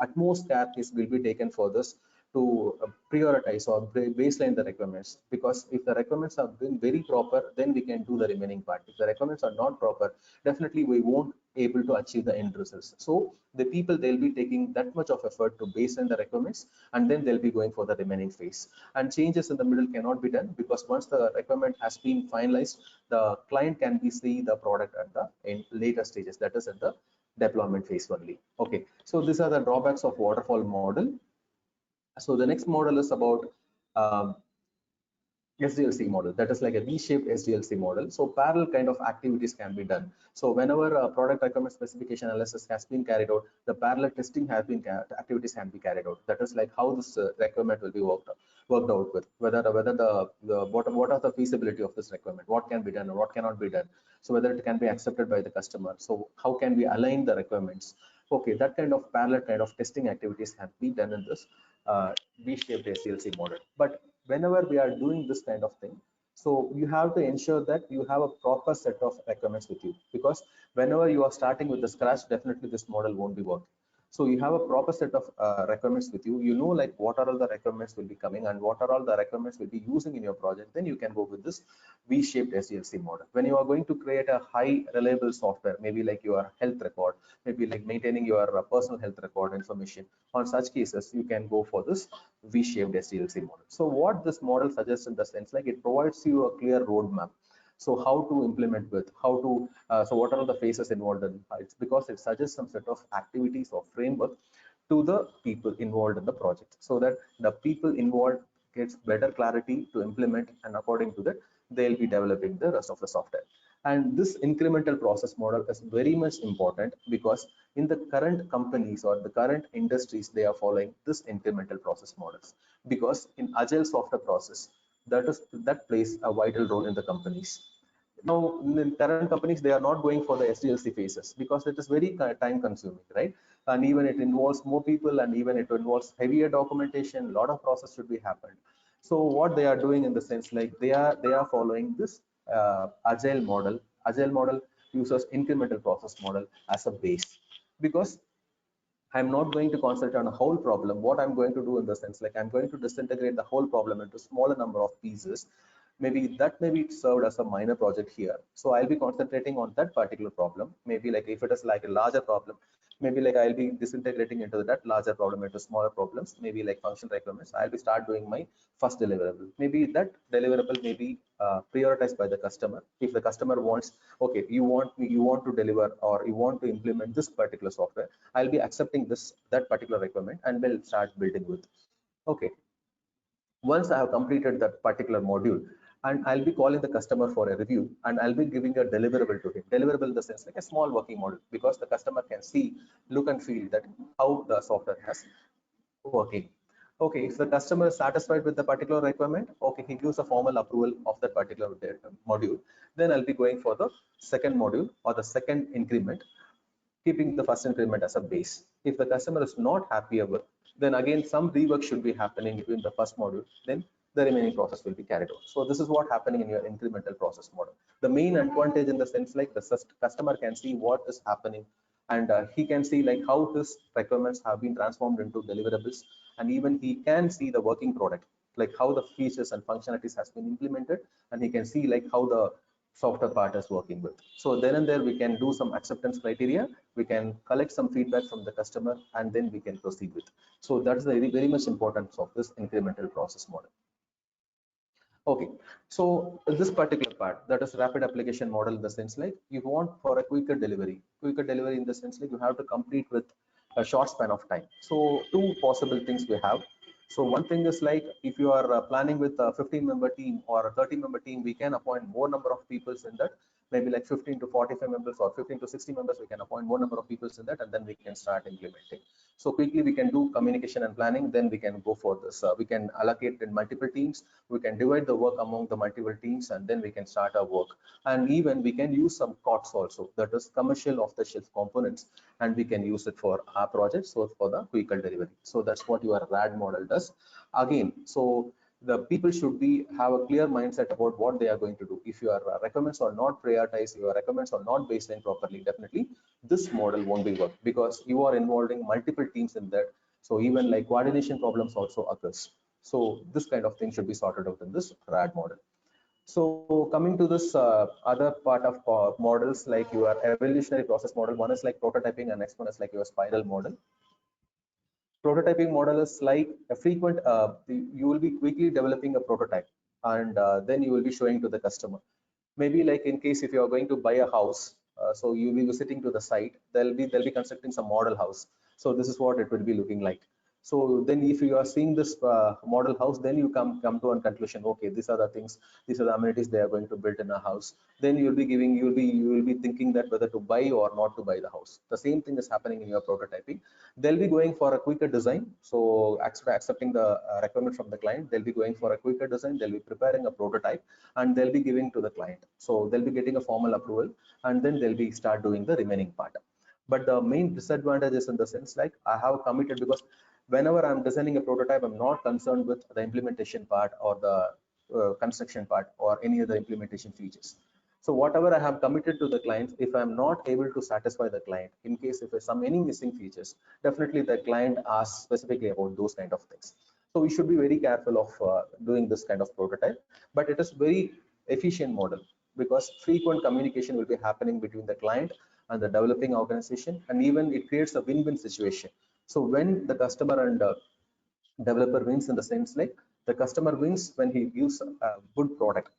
utmost care will be taken for this, to prioritize or baseline the requirements, because if the requirements have been very proper, then we can do the remaining part. If the requirements are not proper, definitely we won't able to achieve the end results. So the people, they'll be taking that much of effort to baseline the requirements, and then they'll be going for the remaining phase. And changes in the middle cannot be done, because once the requirement has been finalized, the client can be see the product at the in later stages, that is at the deployment phase only. Okay, so these are the drawbacks of waterfall model. So the next model is about um, SDLC model, that is like a V-shaped SDLC model. So parallel kind of activities can be done. So whenever a product requirement specification analysis has been carried out, the parallel testing has been activities can be carried out. That is like how this requirement will be worked out with whether what are the feasibility of this requirement, what can be done or what cannot be done. So whether it can be accepted by the customer. So how can we align the requirements? Okay, that kind of parallel kind of testing activities have been done in this V-shaped SDLC model. But whenever we are doing this kind of thing, so you have to ensure that you have a proper set of requirements with you, because whenever you are starting with the scratch, definitely this model won't be working. So you have a proper set of requirements with you. Like what are all the requirements will be coming and what are all the requirements will be using in your project. Then you can go with this V-shaped SDLC model. When you are going to create a high reliable software, maybe like your health record, maybe like maintaining your personal health record information, on such cases, you can go for this V-shaped SDLC model. So what this model suggests in the sense, like it provides you a clear roadmap. So how to implement with, how to, so what are the phases involved in, it's because it suggests some set of activities or framework to the people involved in the project, so that the people involved gets better clarity to implement, and according to that, they'll be developing the rest of the software. And this incremental process model is very much important, because in the current companies or the current industries, they are following this incremental process models, because in agile software process, that plays a vital role in the companies. Now in current companies, they are not going for the SDLC phases, because it is very time consuming, right? And even it involves more people, and even it involves heavier documentation, a lot of process should be happened. So what they are doing in the sense, like they are following this agile model uses incremental process model as a base, because I'm not going to concentrate on a whole problem. What I'm going to do in the sense, like I'm going to disintegrate the whole problem into smaller number of pieces. Maybe it served as a minor project here. So I'll be concentrating on that particular problem. Maybe like if it is like a larger problem, maybe like I'll be disintegrating into that larger problem into smaller problems, maybe like function requirements. I'll be start doing my first deliverable. Maybe that deliverable may be prioritized by the customer. If the customer wants, okay, you want to deliver or you want to implement this particular software, I'll be accepting that particular requirement and we'll start building with. Okay, once I have completed that particular module, and I'll be calling the customer for a review, and I'll be giving a deliverable to him. Deliverable in the sense like a small working model, because the customer can see, look and feel that how the software has working. Okay, if the customer is satisfied with the particular requirement, okay, he gives a formal approval of that particular module. Then I'll be going for the second module or the second increment, keeping the first increment as a base. If the customer is not happy with, then again some rework should be happening between the first module, then the remaining process will be carried out. So this is what happening in your incremental process model. The main advantage in the sense like the customer can see what is happening, and he can see like how his requirements have been transformed into deliverables, and even he can see the working product, like how the features and functionalities has been implemented, and he can see like how the software part is working with. So then and there we can do some acceptance criteria, we can collect some feedback from the customer, and then we can proceed with. So that's the very much importance of this incremental process model. Okay, so this particular part, that is rapid application model, in the sense like you want for a quicker delivery in the sense like you have to complete with a short span of time. So two possible things we have. So one thing is like if you are planning with a 15-member team or a 30-member team, we can appoint more number of people in that, maybe like 15 to 45 members or 15 to 60 members, we can appoint more number of people in that, and then we can start implementing. So quickly we can do communication and planning, then we can go for this. We can allocate in multiple teams, we can divide the work among the multiple teams, and then we can start our work. And even we can use some COTS also, that is commercial off the shelf components, and we can use it for our projects, so for the quicker delivery. So that's what your RAD model does. Again, so the people should have a clear mindset about what they are going to do. If your requirements are not prioritized, your requirements are not baseline properly, definitely this model won't be work, because you are involving multiple teams in that. So even like coordination problems also occurs. So this kind of thing should be sorted out in this RAD model. So coming to this other part of models, like your evolutionary process model, one is like prototyping and next one is like your spiral model. Prototyping model is like a frequent, you will be quickly developing a prototype, and then you will be showing to the customer. Maybe like in case if you are going to buy a house, so you will be visiting to the site, they'll be constructing some model house. So this is what it will be looking like. So then if you are seeing this model house, then you come to a conclusion, okay, these are the things, these are the amenities they are going to build in a house. Then you will be thinking that whether to buy or not to buy the house. The same thing is happening in your prototyping. They'll be going for a quicker design. So accepting the requirement from the client, they'll be going for a quicker design, they'll be preparing a prototype, and they'll be giving to the client. So they'll be getting a formal approval, and then they'll be start doing the remaining part. But the main disadvantage is in the sense like I have committed, because whenever I'm designing a prototype, I'm not concerned with the implementation part or the construction part or any other implementation features. So whatever I have committed to the client, if I'm not able to satisfy the client, in case if there's any missing features, definitely the client asks specifically about those kind of things. So we should be very careful of doing this kind of prototype, but it is very efficient model, because frequent communication will be happening between the client and the developing organization, and even it creates a win-win situation. So when the customer and developer wins, in the sense like the customer wins when he gives a good product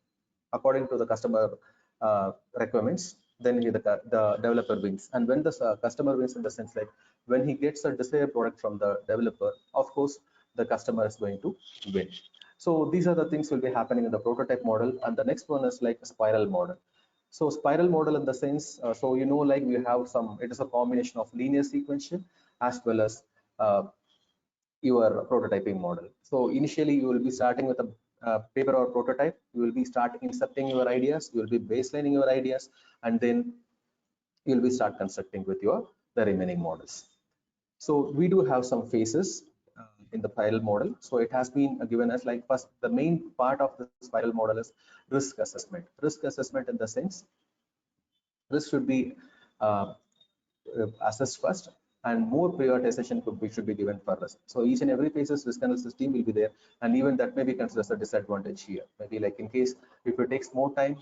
according to the customer requirements, then the developer wins. And when the customer wins, in the sense like when he gets a desired product from the developer, of course the customer is going to win. So these are the things will be happening in the prototype model. And the next one is like a spiral model. So spiral model in the sense, so like we have some, it is a combination of linear sequential as well as your prototyping model. So initially you will be starting with a paper or prototype, you will be starting inserting your ideas, you will be baselining your ideas, and then you will be start constructing with the remaining models. So we do have some phases in the spiral model. So it has been given as like, first, the main part of the spiral model is risk assessment. Risk assessment in the sense, risk should be assessed first. and more prioritization should be given for us. So each and every phases risk analysis team will be there, and even that may be considered as a disadvantage here. Maybe like in case if it takes more time,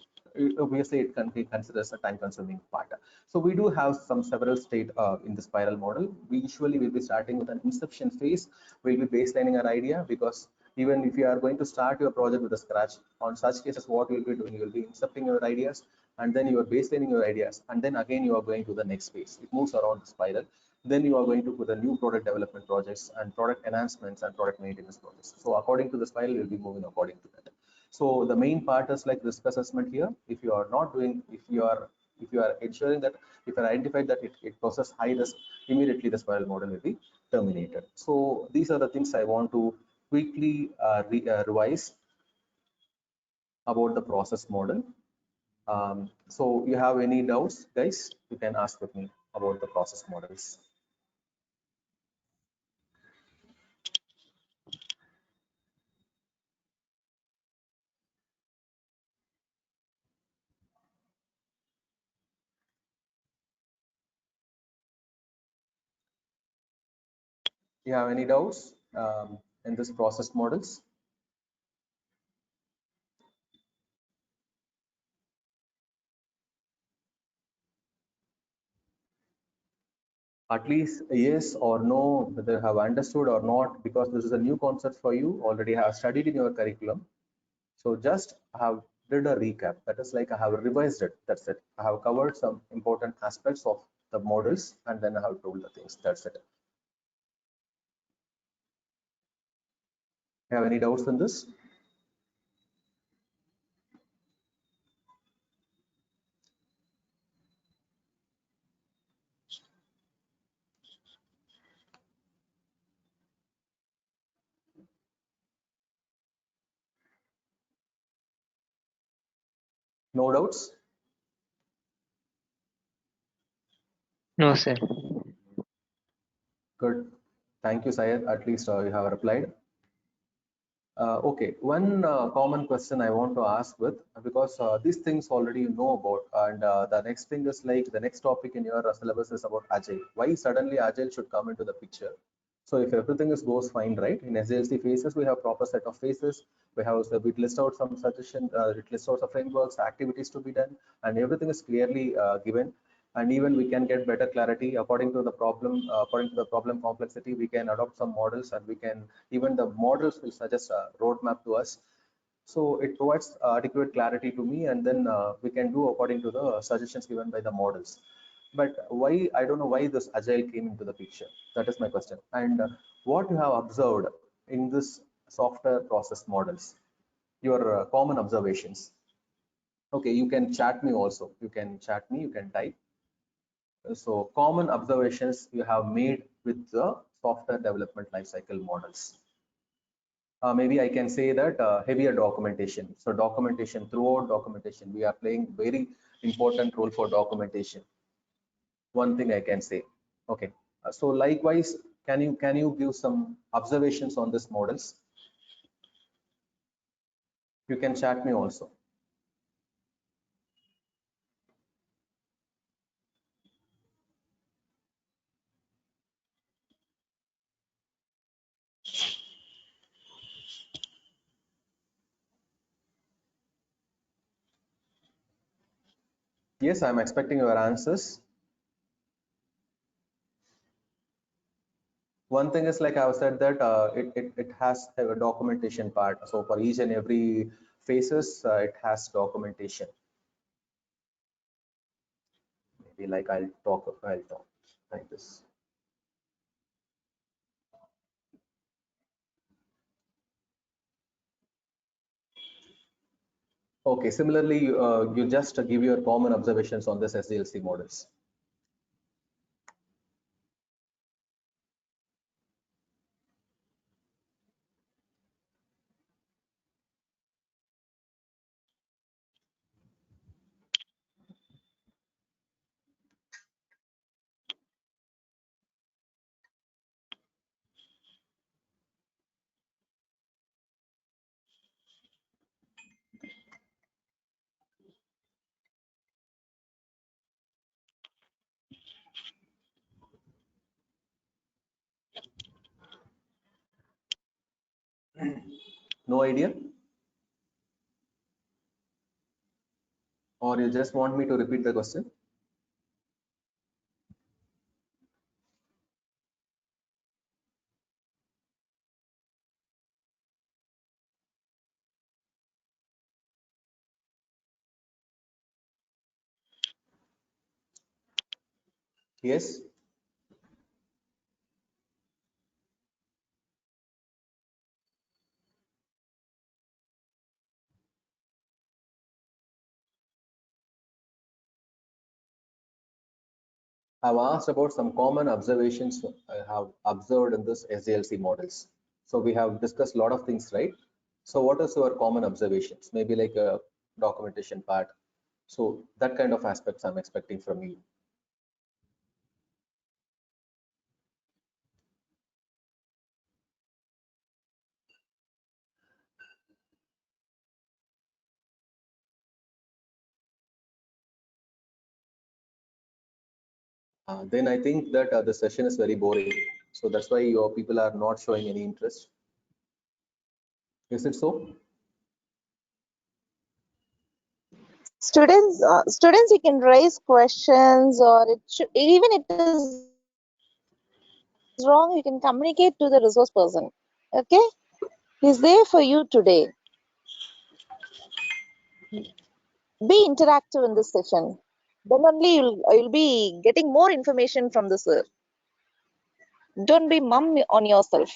obviously it can be considered as a time consuming part. So we do have some several state in the spiral model. We usually will be starting with an inception phase. We'll be baselining our idea, because even if you are going to start your project with a scratch, on such cases what you'll be doing, you will be incepting your ideas, and then you are baselining your ideas, and then again you are going to the next phase. It moves around the spiral. Then you are going to put the new product development projects and product enhancements and product maintenance projects. So according to the spiral, you'll be moving according to that. So the main part is like risk assessment here. If you are not doing, if you are ensuring that, if you are identified that it poses high risk, immediately the spiral model will be terminated. So these are the things I want to quickly revise about the process model. So you have any doubts, guys? You can ask with me about the process models. You have any doubts in this process models? At least yes or no, whether you have understood or not, because this is a new concept for you, already have studied in your curriculum. So just have did a recap. That is like I have revised it. That's it. I have covered some important aspects of the models, and then I have told the things. That's it. Have any doubts in this? No doubts?
No, sir.
Good. Thank you, Syed. At least you have replied. Okay, one common question I want to ask with, because these things already you know about, and the next thing is like the next topic in your syllabus is about Agile. Why suddenly Agile should come into the picture? So if everything is goes fine, right? In SDLC phases, we have proper set of phases. We have we list out some suggestion, it lists out the frameworks, activities to be done, and everything is clearly given. And even we can get better clarity according to the problem complexity. We can adopt some models, and we can even the models will suggest a roadmap to us. So it provides adequate clarity to me, and then we can do according to the suggestions given by the models. But why, I don't know why this Agile came into the picture. That is my question. And what you have observed in this software process models, your common observations. Okay, you can chat me also. You can chat me, you can type. So common observations you have made with the software development lifecycle models. Maybe I can say that heavier documentation. So documentation, throughout documentation, we are playing very important role for documentation. One thing I can say. Okay. So likewise, can you give some observations on this models? You can chat me also. Yes, I'm expecting your answers. One thing is like I've said that it has a documentation part. So for each and every phases, it has documentation. Maybe like I'll talk like this. Okay, similarly, you just give your common observations on this SDLC models. No idea? Or you just want me to repeat the question? Yes. I've asked about some common observations I have observed in this SDLC models. So we have discussed a lot of things, right? So what is your common observations? Maybe like a documentation part. So that kind of aspects I'm expecting from you. Then I think that the session is very boring. So that's why your people are not showing any interest. Is it so?
Students you can raise questions, or even it is wrong, you can communicate to the resource person. Okay, he's there for you today. Be interactive in this session, then only you'll be getting more information from the sir. Don't be mum on yourself.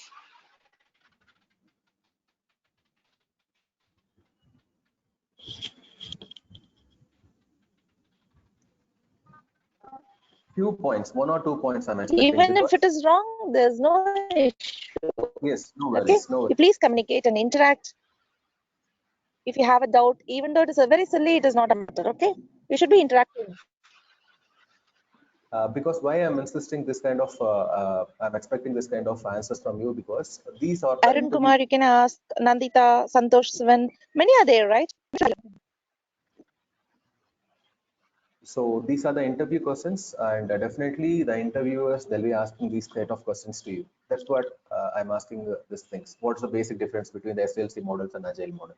Few points, 1 or 2 points I'm expecting.
Even if it is wrong, there's no issue.
Yes, no
Okay,
worries, no
you
worries.
please communicate and interact. If you have a doubt, even though it is a very silly, it is not a matter. Okay, you should be interactive.
Because why I'm insisting this kind of, I'm expecting this kind of answers from you, because these are the
Arun Kumar, you can ask Nandita, Santosh Sivan, many are there, right?
So these are the interview questions, and definitely the interviewers, they'll be asking these kind of questions to you. That's what I'm asking these things. What's the basic difference between the SDLC models and Agile model?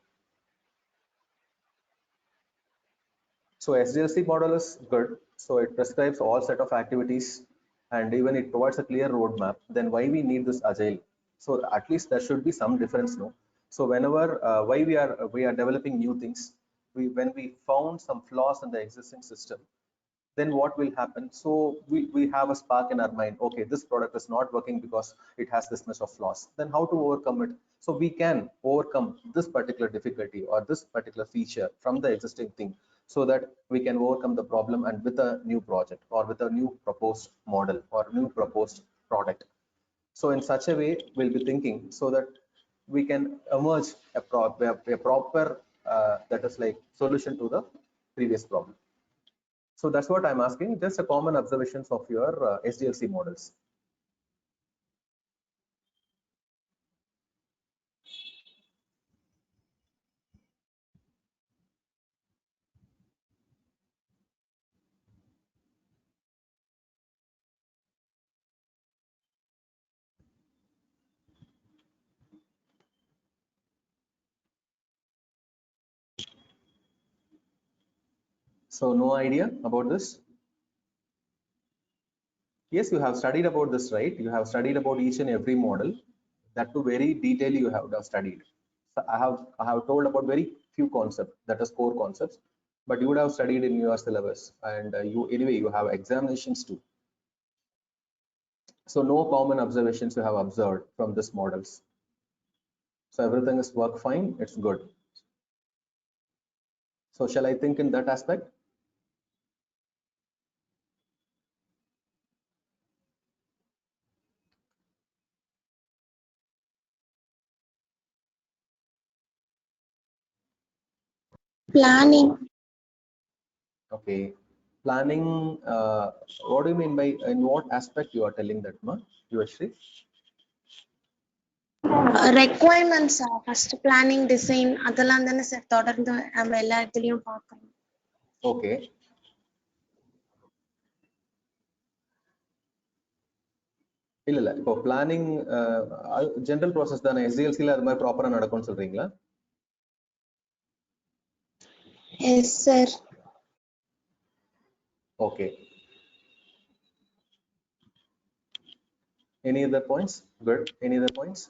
So SDLC model is good. So it prescribes all set of activities, and even it provides a clear roadmap. Then why we need this Agile? So at least there should be some difference, no? So whenever why we are developing new things, when we found some flaws in the existing system, then what will happen? So we have a spark in our mind. Okay, this product is not working because it has this much of flaws. Then how to overcome it? So we can overcome this particular difficulty or this particular feature from the existing thing, so that we can overcome the problem and with a new project or with a new proposed model or new proposed product. So in such a way, we'll be thinking so that we can emerge a proper that is like solution to the previous problem. So that's what I'm asking, just a common observations of your SDLC models. So no idea about this? Yes, you have studied about this, right? You have studied about each and every model. That to very detail you have studied. So I have told about very few concepts, that is core concepts, but you would have studied in your syllabus, and you anyway you have examinations too. So no common observations you have observed from these models. So everything is work fine, it's good. So shall I think in that aspect?
Planning.
Okay. Planning, what do you mean by, in what aspect you are telling that, ma? Yuvashri?
Requirements first planning design அதெல்லாம் தானே sir தொடர்ந்து நம்ம எல்லா இடத்துலயும் பார்க்கணும்.
Okay. இல்ல இப்போ planning general process தானே, எஸ்டிஎல்சில அது மாதிரி ப்ராப்பரா நடக்கும்னு சொல்றீங்களா?
Yes sir.
Okay. Any other points? Good. Any other points?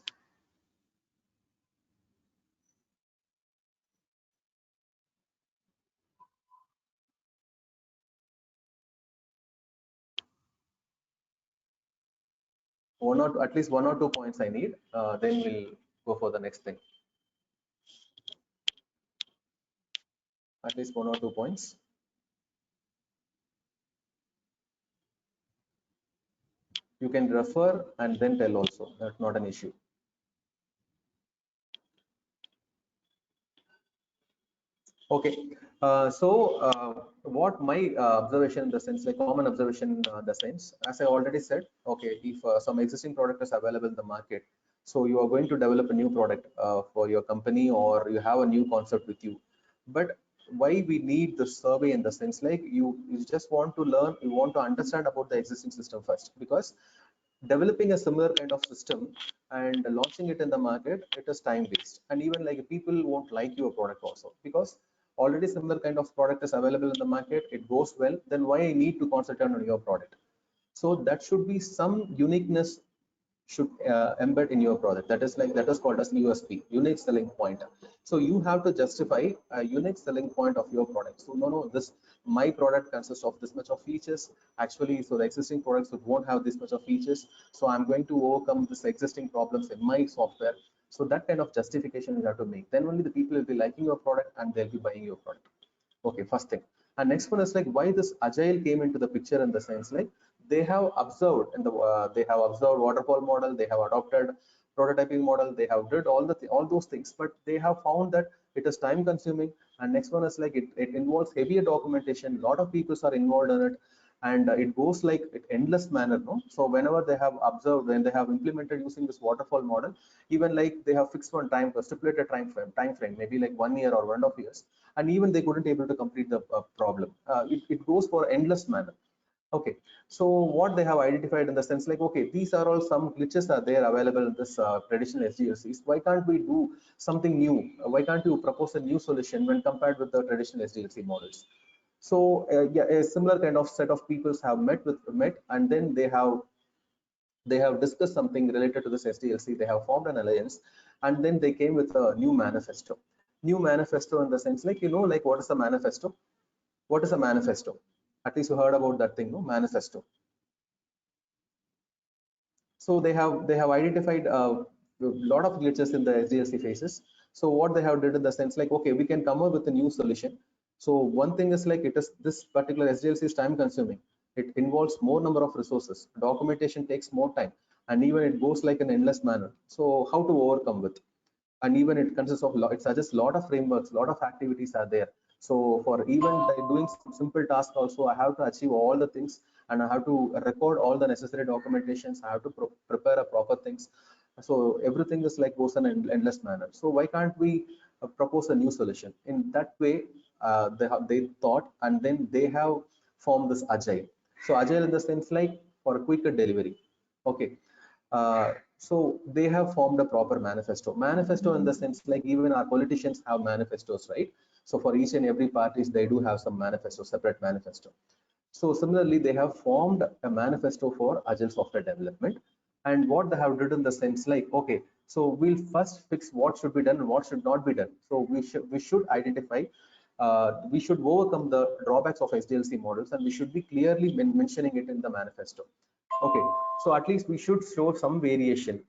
At least one or two points I need. Then we'll go for the next thing. At least one or two points. You can refer and then tell also. That's not an issue. Okay. What my observation in the sense, like common observation in the sense, as I already said, okay, if some existing product is available in the market, so you are going to develop a new product for your company, or you have a new concept with you. But why we need the survey in the sense, like you just want to learn, you want to understand about the existing system first, because developing a similar kind of system and launching it in the market, it is time waste, and even like people won't like your product also, because already similar kind of product is available in the market, it goes well, then why I need to concentrate on your product? So that should be some uniqueness should embed in your product. That is called as USP, unique selling point. So you have to justify a unique selling point of your product. So no, this my product consists of this much of features. Actually, so the existing products won't have this much of features. So I'm going to overcome this existing problems in my software. So that kind of justification you have to make. Then only the people will be liking your product and they'll be buying your product. Okay, first thing. And next one is like why this agile came into the picture in the sense, like they have observed in the waterfall model, they have adopted prototyping model, they have did all those things, but they have found that it is time consuming. And next one is like it involves heavier documentation, a lot of people are involved in it, and it goes like endless manner, no? So whenever they have observed, when they have implemented using this waterfall model, even like they have fixed one time, stipulated time frame, maybe like 1 year or 1.5 years, and even they couldn't able to complete the problem. It goes for endless manner. Okay, so what they have identified in the sense, like, okay, these are all some glitches are there available in this traditional SDLCs. Why can't we do something new? Why can't you propose a new solution when compared with the traditional SDLC models? So yeah, a similar kind of set of peoples have met, and then they have discussed something related to this SDLC. They have formed an alliance, and then they came with a new manifesto. New manifesto in the sense, like, like what is a manifesto? What is a manifesto? At least you heard about that thing, no? Manifesto. So they have identified a lot of glitches in the SDLC phases. So what they have did in the sense, like, okay, we can come up with a new solution. So one thing is like it is this particular SDLC is time consuming. It involves more number of resources. Documentation takes more time, and even it goes like an endless manner. So how to overcome with? And even it consists of it suggests a lot of frameworks, a lot of activities are there. So for even doing some simple tasks also, I have to achieve all the things, and I have to record all the necessary documentations. I have to prepare a proper things. So everything is like goes in an endless manner. So why can't we propose a new solution? In that way, they thought, and then they have formed this agile. So agile in the sense, like for a quicker delivery. Okay. So they have formed a proper manifesto in the sense, like even our politicians have manifestos, right? So for each and every parties, they do have some manifesto, separate manifesto. So similarly, they have formed a manifesto for agile software development. And what they have done in the sense, like, okay, so we'll first fix what should be done and what should not be done. So we should identify, we should overcome the drawbacks of SDLC models, and we should be clearly mentioning it in the manifesto. Okay, so at least we should show some variation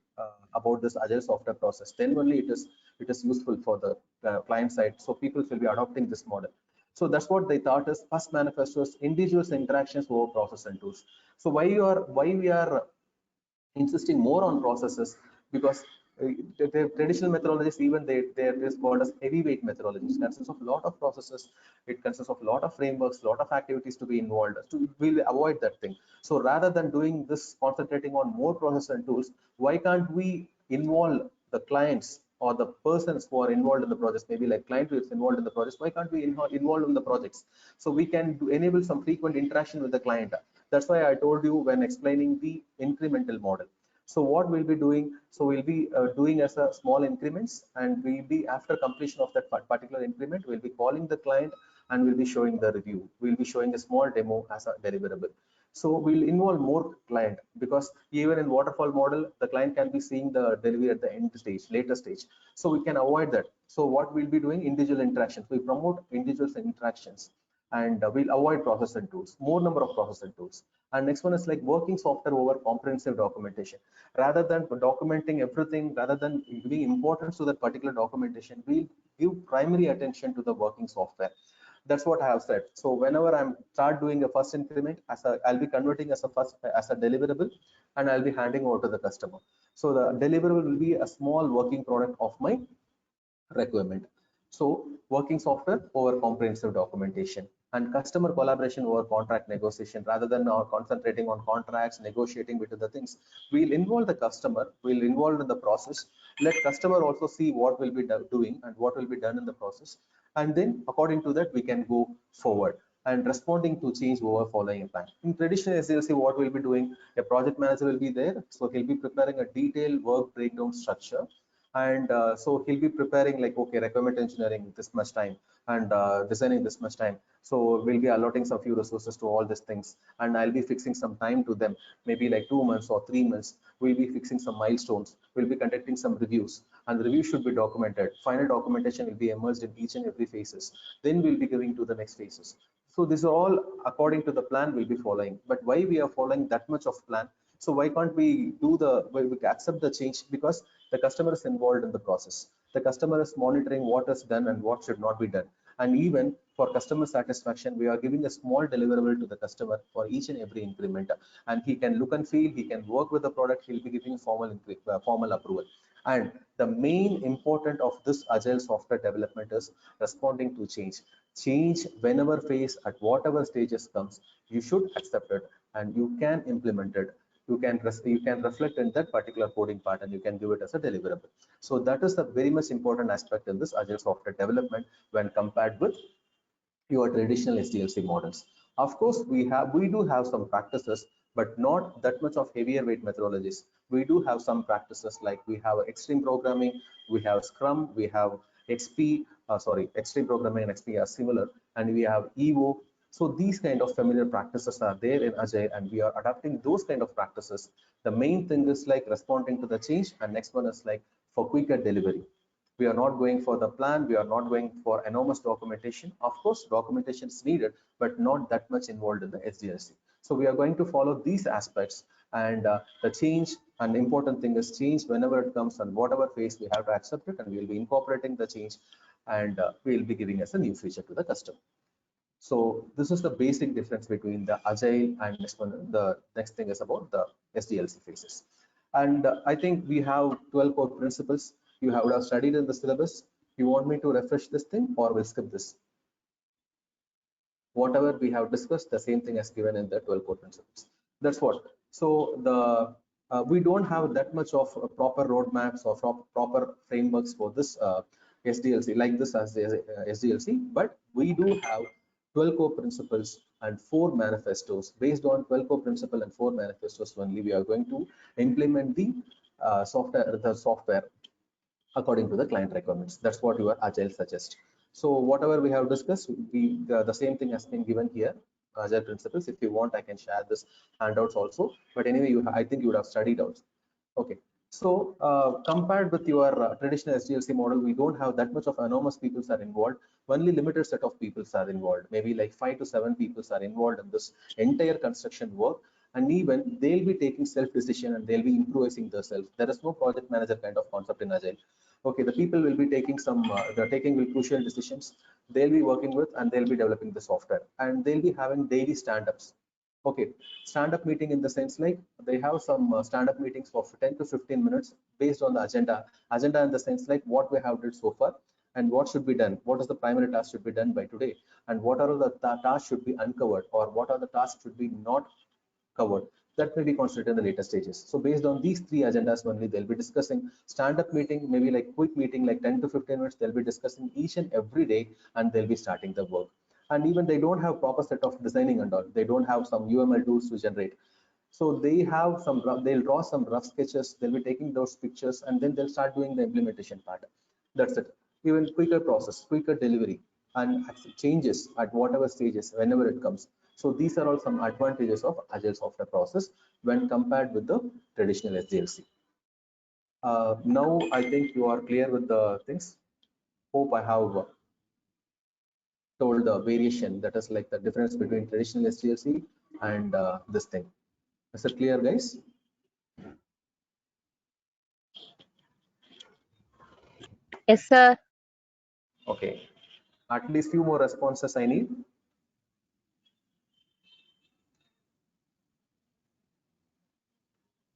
about this agile software process. Then only it is useful for the client side. So people will be adopting this model. So that's what they thought is first manifestos, individuals interactions over process and tools. So why we are insisting more on processes? Because the traditional methodologies, even there is called as heavyweight methodologies. It consists of a lot of processes, it consists of a lot of frameworks, a lot of activities to be involved. So we'll avoid that thing. So rather than doing this, concentrating on more processes and tools, why can't we involve the clients or the persons who are involved in the projects, maybe like client who is involved in the projects? Why can't we involve in the projects? So we can enable some frequent interaction with the client. That's why I told you when explaining the incremental model. So what we'll be doing, so we'll be doing as a small increments, and we'll be after completion of that particular increment, we'll be calling the client and we'll be showing the review. We'll be showing a small demo as a deliverable. So we'll involve more client, because even in waterfall model, the client can be seeing the delivery at the end stage, later stage. So we can avoid that. So what we'll be doing, individual interactions. We promote individual interactions, and we'll avoid process and tools, more number of process and tools. And next one is like working software over comprehensive documentation. Rather than documenting everything, rather than giving importance to that particular documentation, we'll give primary attention to the working software. That's what I have said. So whenever I'm start doing a first increment, I'll be converting as a deliverable, and I'll be handing over to the customer. So the deliverable will be a small working product of my requirement. So working software over comprehensive documentation, and customer collaboration over contract negotiation. Rather than concentrating on contracts, negotiating between the things, we'll involve the customer, we'll involve in the process. Let customer also see what will be doing and what will be done in the process, and then according to that we can go forward and responding to change over following a plan. In traditional SDLC, what we'll be doing, a project manager will be there, so he'll be preparing a detailed work breakdown structure, and so he'll be preparing like, okay, requirement engineering this much time, and designing this much time. So we'll be allotting some few resources to all these things, and I'll be fixing some time to them, maybe like 2 months or 3 months. We'll be fixing some milestones, we'll be conducting some reviews, and the review should be documented. Final documentation will be emerged in each and every phases. Then we'll be going to the next phases. So this is all according to the plan we'll be following. But why we are following that much of plan? So why can't we accept the change? Because the customer is involved in the process. The customer is monitoring what is done and what should not be done. And even for customer satisfaction, we are giving a small deliverable to the customer for each and every increment. And he can look and feel, he can work with the product, he'll be giving formal approval. And the main important of this agile software development is responding to change. Change whenever phase, at whatever stages comes, you should accept it and you can implement it. You can reflect in that particular coding part and you can give it as a deliverable. So that is the very much important aspect in this agile software development when compared with your traditional SDLC models. Of course, we do have some practices, but not that much of heavier weight methodologies. We do have some practices, like we have extreme programming, we have Scrum, we have extreme programming and XP are similar, and we have EVO. So these kind of familiar practices are there in Agile, and we are adapting those kind of practices. The main thing is like responding to the change, and next one is like for quicker delivery. We are not going for the plan, we are not going for enormous documentation. Of course, documentation is needed, but not that much involved in the SDLC. So we are going to follow these aspects, and the change, and important thing is change whenever it comes, and whatever phase we have to accept it, and we will be incorporating the change, and we will be giving as a new feature to the customer. So this is the basic difference between the agile and the next thing is about the SDLC phases. And I think we have 12 core principles. You would have studied in the syllabus. You want me to refresh this thing, or we'll skip this? Whatever we have discussed, the same thing as given in the 12 core principles. That's what. So the we don't have that much of proper roadmaps or proper frameworks for this SDLC like this as the SDLC, but we do have 12 core principles and 4 manifestos. Based on 12 core principle and 4 manifestos only, we are going to implement the software according to the client requirements. That's what your Agile suggests. So whatever we have discussed, the same thing has been given here, Agile principles. If you want, I can share this handouts also. But anyway, I think you would have studied also. Okay. So compared with your traditional SDLC model, we don't have that much of enormous people are involved. Only limited set of people are involved. Maybe like 5 to 7 people are involved in this entire construction work. And even they'll be taking self-decision and they'll be improvising themselves. There is no project manager kind of concept in Agile. Okay, the people will be taking they're taking crucial decisions. They'll be working with and they'll be developing the software, and they'll be having daily stand-ups. Okay, stand-up meeting in the sense like they have some stand-up meetings for 10 to 15 minutes based on the agenda in the sense like what we have did so far and what should be done, what is the primary task should be done by today, and what are the tasks should be uncovered, or what are the tasks should be not covered, that may be considered in the later stages. So based on these 3 agendas only, they'll be discussing stand-up meeting, maybe like quick meeting, like 10 to 15 minutes, they'll be discussing each and every day, and they'll be starting the work. And even they don't have proper set of designing and all, they don't have some UML tools to generate. So they have some, they'll draw some rough sketches, they'll be taking those pictures, and then they'll start doing the implementation part. That's it. Even quicker process, quicker delivery, and changes at whatever stages, whenever it comes. So these are all some advantages of agile software process when compared with the traditional SDLC. Now I think you are clear with the things. Hope I have told the variation, that is like the difference between traditional SDLC and this thing. Is it clear, guys?
Yes, sir.
Okay. At least few more responses I need.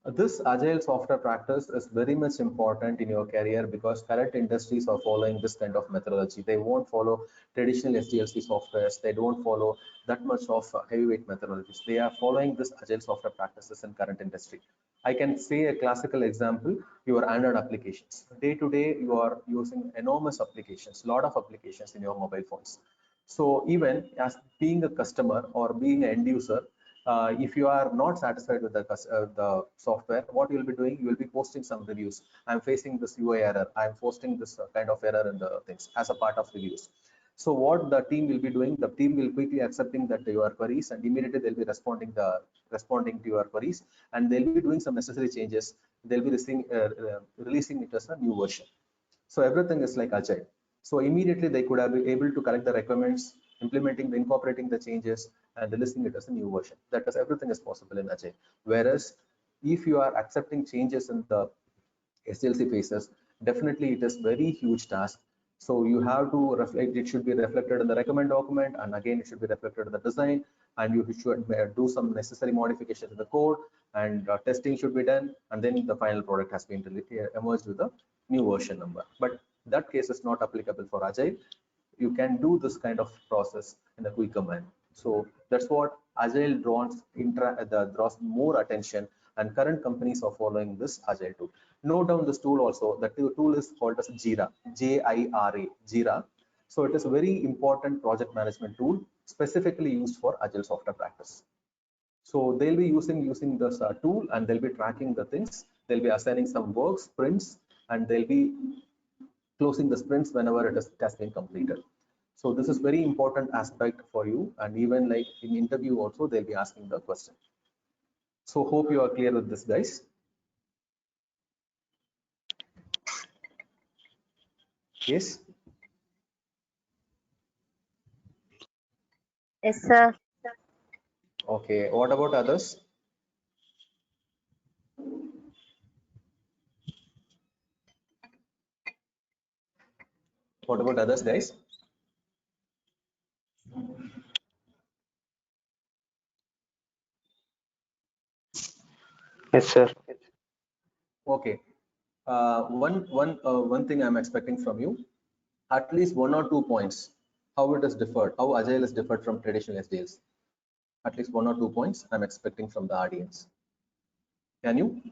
This agile software practice is very much important in your career because current industries are following this kind of methodology. They won't follow traditional SDLC softwares. They don't follow that much of heavyweight methodologies. They are following this agile software practices in current industry. I can say a classical example, your Android applications. Day to day, you are using enormous applications, lot of applications in your mobile phones. So even as being a customer or being an end user, if you are not satisfied with the software, what you will be doing, you will be posting some reviews. I'm facing this UI error. I'm posting this kind of error in the things as a part of reviews. So what the team will be doing, the team will quickly accepting that your queries, and immediately they'll be responding to your queries, and they'll be doing some necessary changes. They'll be releasing it as a new version. So everything is like agile. So immediately they could have been able to collect the requirements, incorporating the changes, and releasing it as a new version. That is, everything is possible in agile. Whereas if you are accepting changes in the SDLC phases, definitely it is very huge task. So you have to reflect, it should be reflected in the recommend document, and again it should be reflected in the design, and you should do some necessary modifications in the code, and testing should be done, and then the final product has been emerged with a new version number. But that case is not applicable for agile. You can do this kind of process in a quicker manner. So that's what agile draws more attention, and current companies are following this agile tool. Note down this tool also. The tool is called as Jira, Jira, Jira. So it is a very important project management tool specifically used for agile software practice. So they'll be using this tool, and they'll be tracking the things. They'll be assigning some work sprints, and they'll be closing the sprints whenever it has been completed. So this is very important aspect for you, and even like in interview also they'll be asking the question. So hope you are clear with this, guys. Yes.
Yes, sir.
Okay. What about others? What about others, guys?
Yes, sir.
Okay. One thing I'm expecting from you, at least 1 or 2 points, how it is differed, how agile is differed from traditional SDLs. At least 1 or 2 points I'm expecting from the audience. Can you?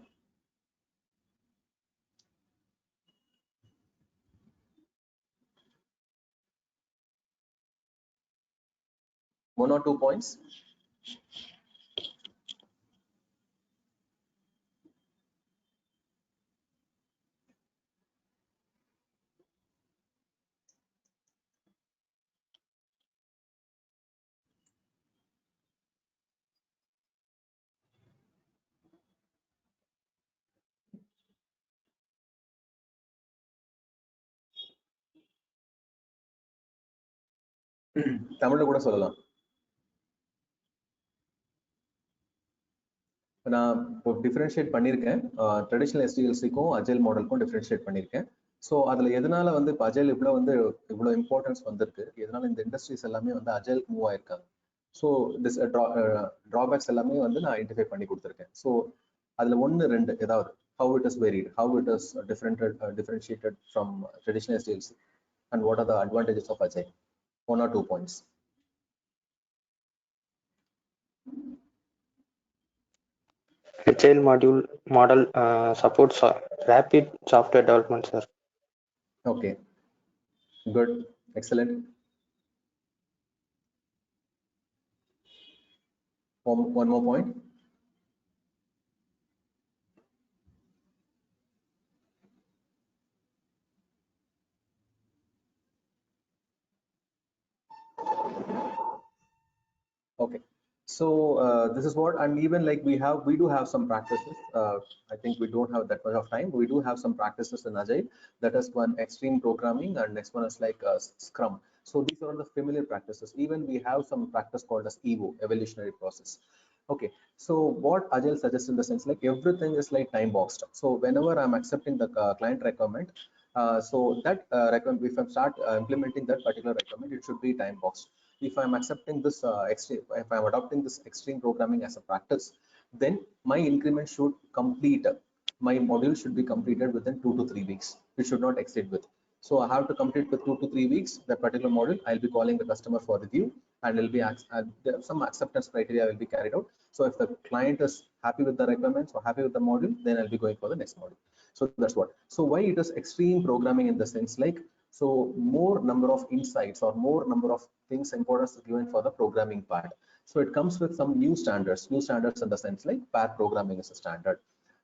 One or 2 points? தமிழ்ல கூட சொல்லலாம். நான் இப்போ differentiate பண்ணியிருக்கேன், traditional எஸ்டிஎல்சிக்கும் agile மாடலுக்கும் differentiate பண்ணியிருக்கேன். So அதில் எதனால வந்து இப்போ அஜைல் இவ்வளோ இம்பார்ட்டன்ஸ் வந்திருக்கு, எதனால இந்த இண்டஸ்ட்ரீஸ் எல்லாமே வந்து அஜைலுக்கு மூவ் ஆயிருக்காங்க. ஸோ ட்ராபேக்ஸ் எல்லாமே வந்து நான் ஐடென்டிஃபை பண்ணி கொடுத்துருக்கேன். ஸோ அதில் 1-2 ஏதாவது how it is varied, how it is differentiated from traditional SDLC, and what are the advantages of agile. 1 or 2 points.
Agile model supports rapid software development, sir.
Okay, good, excellent. One more point. So this is what, and even like we do have some practices. I think we don't have that much of time. We do have some practices in Agile. That is one extreme programming, and next one is like Scrum. So these are the familiar practices. Even we have some practice called as EVO, evolutionary process. Okay, so what Agile suggests in the sense like everything is like time boxed. So whenever I'm accepting the client requirement, so that requirement, if I start implementing that particular requirement, it should be time boxed. If I'm accepting this if I'm adopting this extreme programming as a practice, then my increment should complete, my module should be completed within 2 to 3 weeks. It should not exceed with. So I have to complete with 2 to 3 weeks that particular module. I'll be calling the customer for review, and will be some acceptance criteria will be carried out. So if the client is happy with the requirements or happy with the module, then I'll be going for the next module. So that's what. So why it is extreme programming in the sense like, so more number of insights or more number of things importance given for the programming part. So it comes with some new standards in the sense like pair programming is a standard.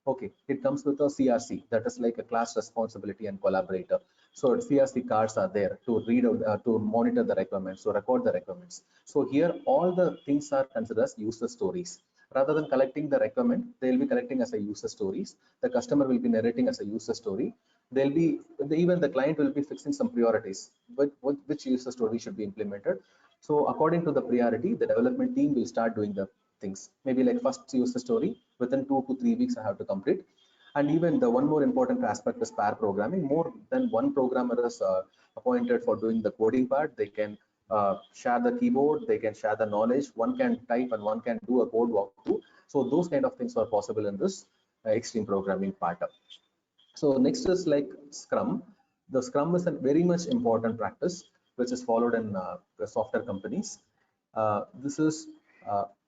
Okay, it comes with a CRC, that is like a class responsibility and collaborator. So CRC cards are there to read out, to monitor the requirements, to record the requirements. So here all the things are considered as user stories. Rather than collecting the requirement, they will be collecting as a user stories. The customer will be narrating as a user story. They'll be, even the client will be fixing some priorities, but which user story should be implemented. So according to the priority, the development team will start doing the things. Maybe like first user story within 2 to 3 weeks I have to complete. And even the one more important aspect is pair programming. More than one programmer is appointed for doing the coding part. They can share the keyboard, they can share the knowledge. One can type and one can do a code walkthrough. So those kind of things are possible in this extreme programming part. So next is like Scrum. The Scrum is a very much important practice which is followed in the software companies. This is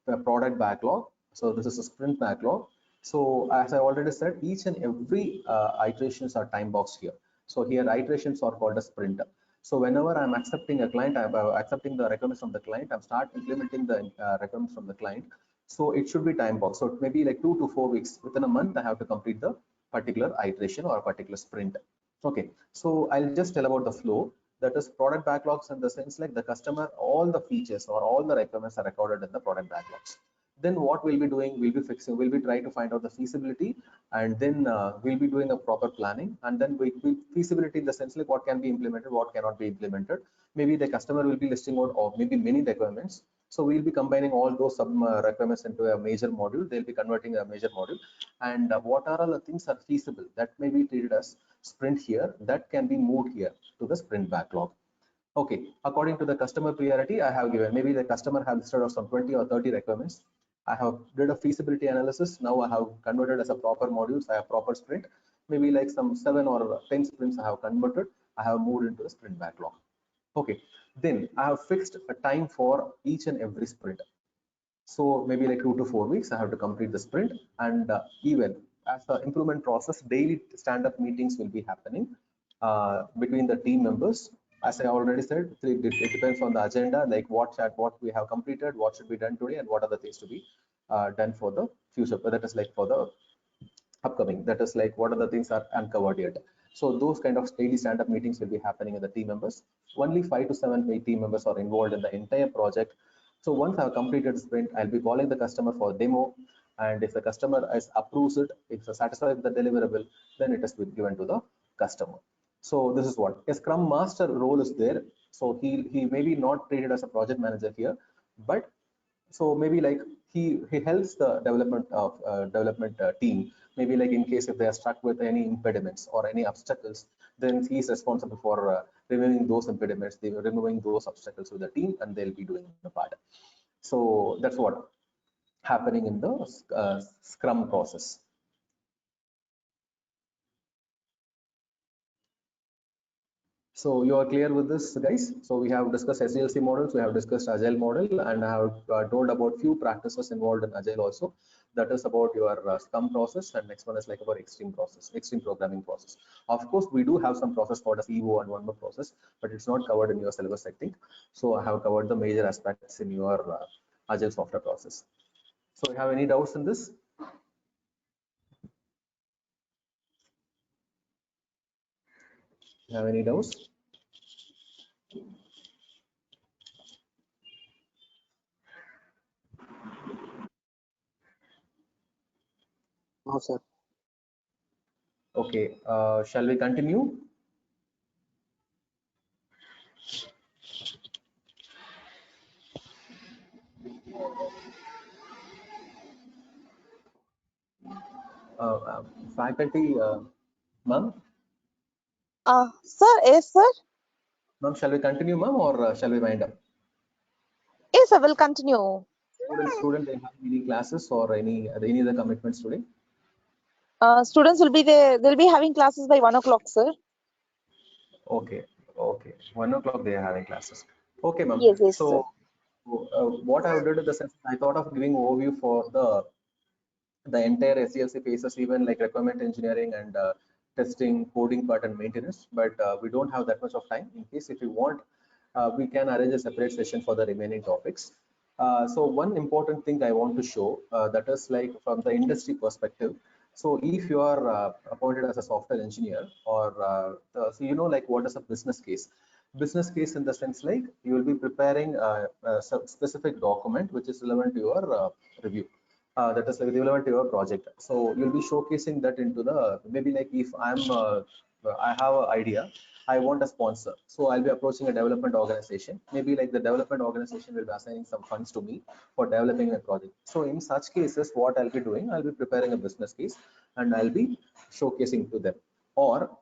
the product backlog. So this is a sprint backlog. So as I already said, each and every iterations are time boxed here. So here iterations are called a sprint. So whenever I'm accepting a client, I'm accepting the requirements from the client, I'm start implementing the requirements from the client. So it should be time boxed. So it may be like 2 to 4 weeks. Within a month, I have to complete the particular iteration or a particular sprint. Okay, so I'll just tell about the flow. That is product backlogs in the sense like the customer, all the features or all the requirements are recorded in the product backlogs. Then what we'll be doing, we'll be fixing, we'll be trying to find out the feasibility, and then we'll be doing a proper planning, and then we feasibility in the sense like what can be implemented, what cannot be implemented. Maybe the customer will be listing out or maybe many requirements. So we'll be combining all those sub requirements into a major module. They'll be converting a major module, and what are all the things are feasible that may be treated as sprint here, that can be moved here to the sprint backlog. Okay, according to the customer priority, I have given maybe the customer has listed of some 20 or 30 requirements. I have did a feasibility analysis. Now I have converted as a proper modules. I have proper sprint. Maybe like some 7 or 10 sprints I have converted. I have moved into the sprint backlog. Okay, then I have fixed a time for each and every sprint. So maybe like 2 to 4 weeks, I have to complete the sprint. And even as the improvement process, daily stand-up meetings will be happening between the team members. As I already said, it depends on the agenda, like what we have completed, what should be done today, and what are the things to be done for the future. But that is like for the upcoming. That is like what are the things are uncovered yet. So those kind of daily stand-up meetings will be happening in the team members. Only 5 to 7 team members are involved in the entire project. So once I've completed the sprint, I'll be calling the customer for demo. And if the customer approves it, if they're satisfied with the deliverable, then it is given to the customer. So this is what a Scrum Master role is there. So he may be not treated as a project manager here, but so maybe like he helps the development team. Maybe like in case if they are stuck with any impediments or any obstacles, then he is responsible for removing those impediments, they were removing those obstacles with the team, and they'll be doing the part. So that's what happening in the Scrum process. So you are clear with this, guys? So we have discussed SDLC models, we have discussed Agile model, and I have told about few practices involved in Agile also. That is about your Scrum process, and next one is like about extreme programming process. Of course, we do have some process called as EVO and one more process, but it's not covered in your syllabus, I think. So I have covered the major aspects in your Agile software process. So you have any doubts in this? You have any doubts? No, sir. Okay, shall we continue? Faculty, ma'am?
Sir, yes, sir.
Ma'am, shall we continue, ma'am, or shall we wind up?
Yes, I will continue.
Student, they have any classes or any other commitments today?
Students will be there. They'll be having classes by 1 o'clock, sir.
Okay, okay. 1 o'clock they are having classes. Okay, ma'am.
Yes, yes, sir.
So, what I did in the sense, I thought of giving overview for the entire SDLC phases, even like requirement engineering and testing, coding part and maintenance. But we don't have that much of time. In case if you want, we can arrange a separate session for the remaining topics. So one important thing I want to show that is like from the industry perspective. So if you are appointed as a software engineer or so you know like what is a business case. Business case in the sense like you will be preparing a specific document which is relevant to your review. That is like relevant to your project. So you'll be showcasing that into the maybe like if I have an idea, I want a sponsor. So I'll be approaching a development organization. Maybe like the development organization will be assigning some funds to me for developing a project. So in such cases, what I'll be doing, I'll be preparing a business case and I'll be showcasing to them. Or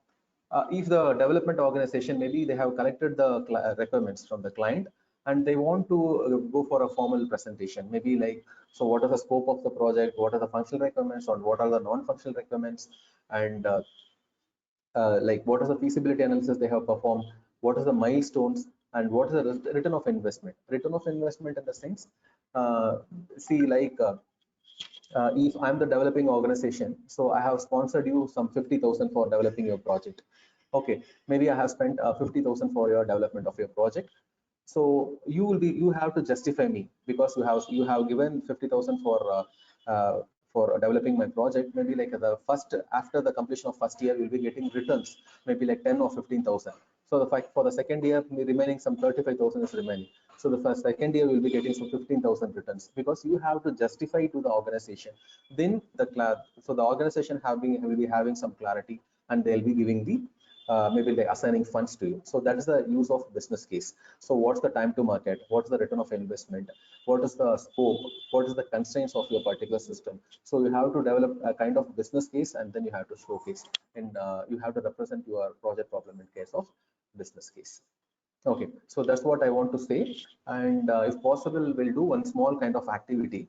if the development organization, maybe they have collected the requirements from the client and they want to go for a formal presentation, maybe like, so what is the scope of the project, what are the functional requirements, or what are the non-functional requirements, and like what is the feasibility analysis they have performed, what is the milestones, and what is the return of investment. Return of investment in the sense, see like if I'm the developing organization, so I have sponsored you some 50,000 for developing your project. Okay, maybe I have spent 50,000 for your development of your project. So you have to justify me because you have given 50,000 for developing my project. Maybe like the first after the completion of first year, you'll be getting returns, maybe like 10 or 15,000. So the fact for the second year, remaining some 35,000 is remaining. So the first second year will be getting some 15,000 returns because you have to justify to the organization. Then so the organization will be having some clarity and they'll be giving the maybe like assigning funds to you. So that is the use of business case. So what's the time to market? What's the return of investment? What is the scope? What is the constraints of your particular system? So you have to develop a kind of business case and then you have to showcase and you have to represent your project problem in case of business case. Okay, so that's what I want to say. And if possible, we'll do one small kind of activity.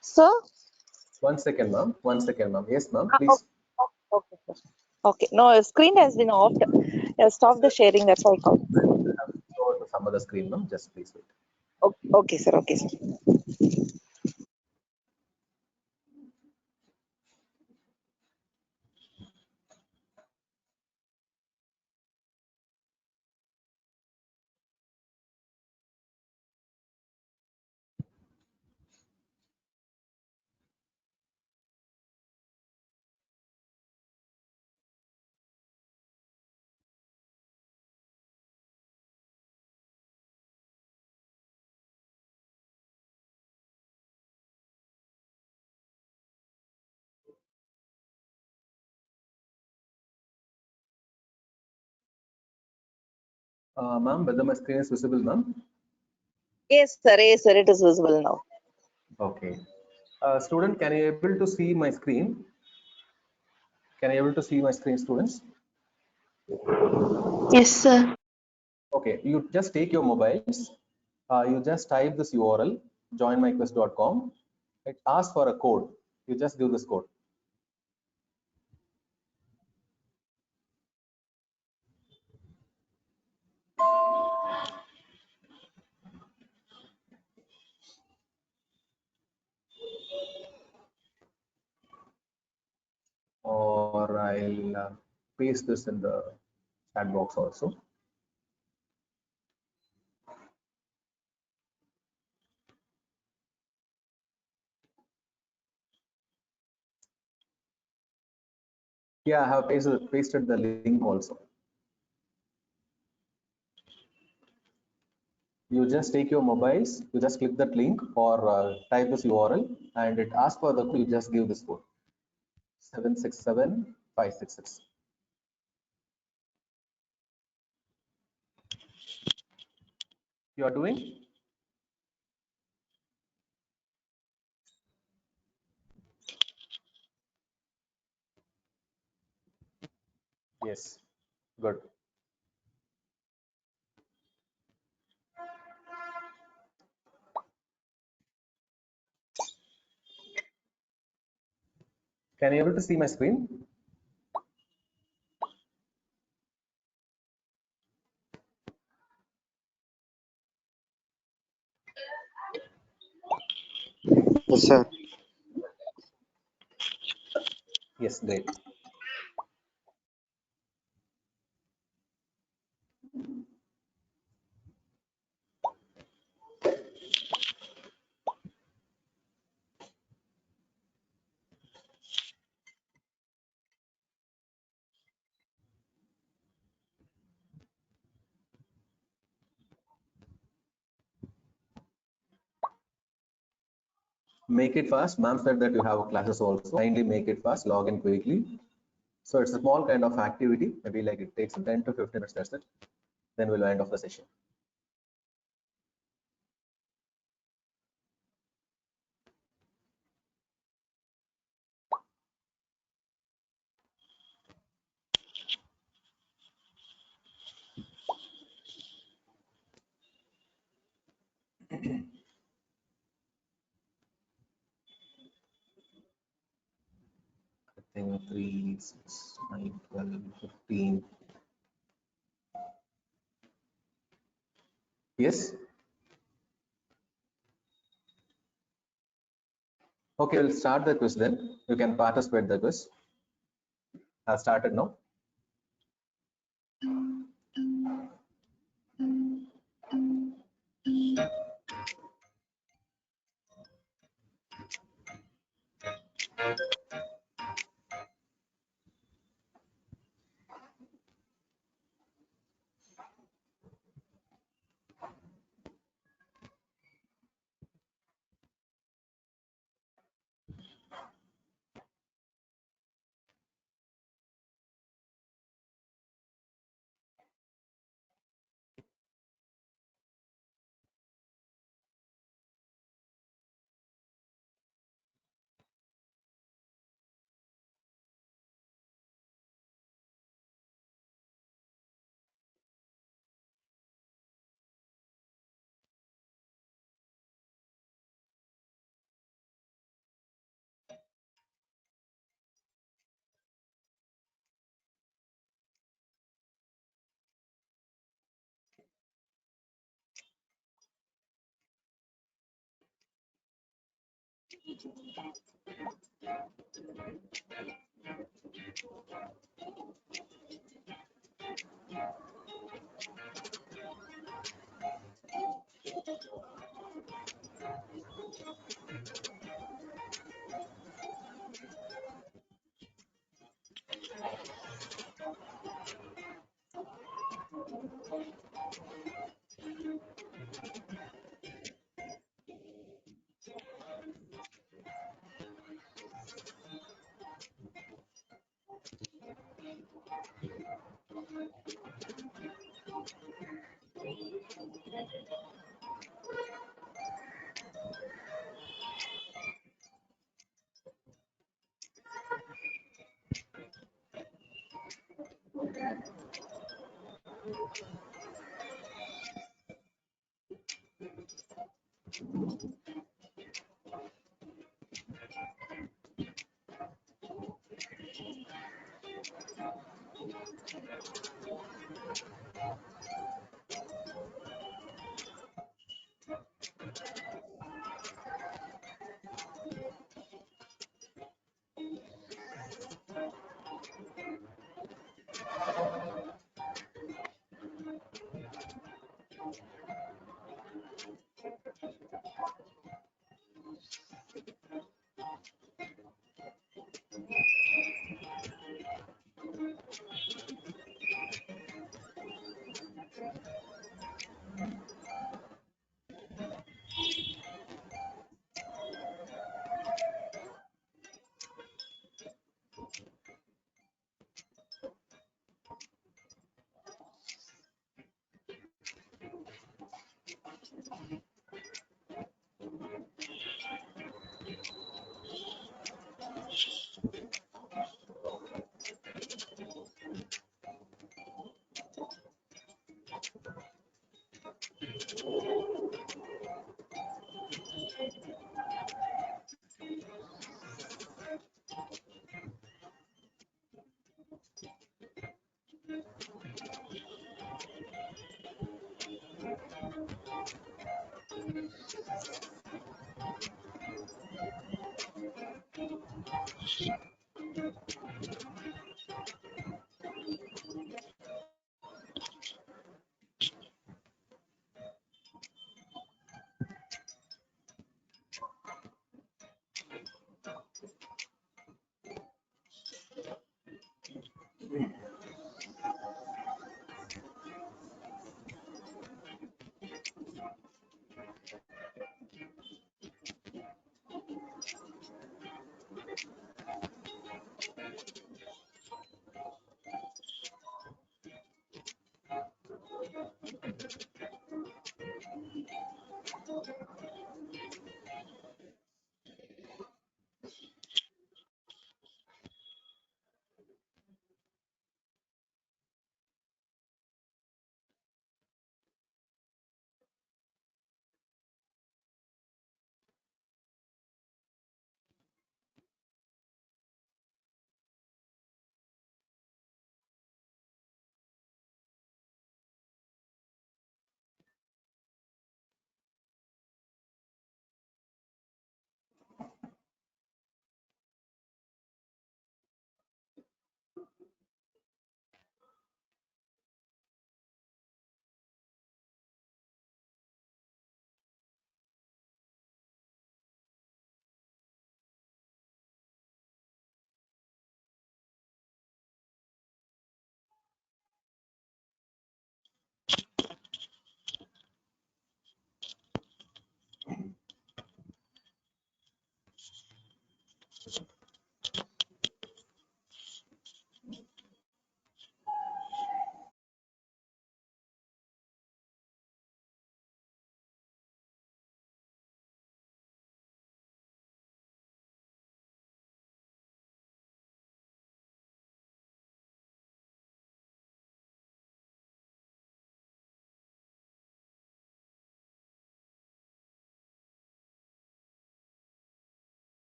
Sir?
1 second, ma'am. 1 second, ma'am. Yes, ma'am. Please.
Okay, sir. Okay. No, screen has been off. Stop the sharing. That's all.
Go to some other screen, ma'am. Just please wait.
Okay, sir. Okay, sir.
Ma'am, whether my screen is visible, ma'am?
Yes, sir. Yes, sir. It is visible now.
Okay. Student, can you able to see my screen? Can you able to see my screen, students?
Yes, sir.
Okay, you just take your mobiles You just type this URL, joinmyquest.com. It asks for a code. You just give this code. Or I'll paste this in the chat box also. Yeah, I have pasted the link also. You just take your mobiles, you just click that link or type this URL and it asks for the code, you just give this code 767566. You are doing? Yes, good. Can you able to see my screen?
Yes, sir.
Yes, great. Make it fast. Ma'am said that you have classes also. Kindly make it fast, log in quickly. So it's a small kind of activity. Maybe like it takes 10 to 15 minutes, that's it. Then we'll end off the session. I think 3, 6, 9, 12, 15. Yes. Okay, we'll start the quiz then. You can participate the quiz. I've started now.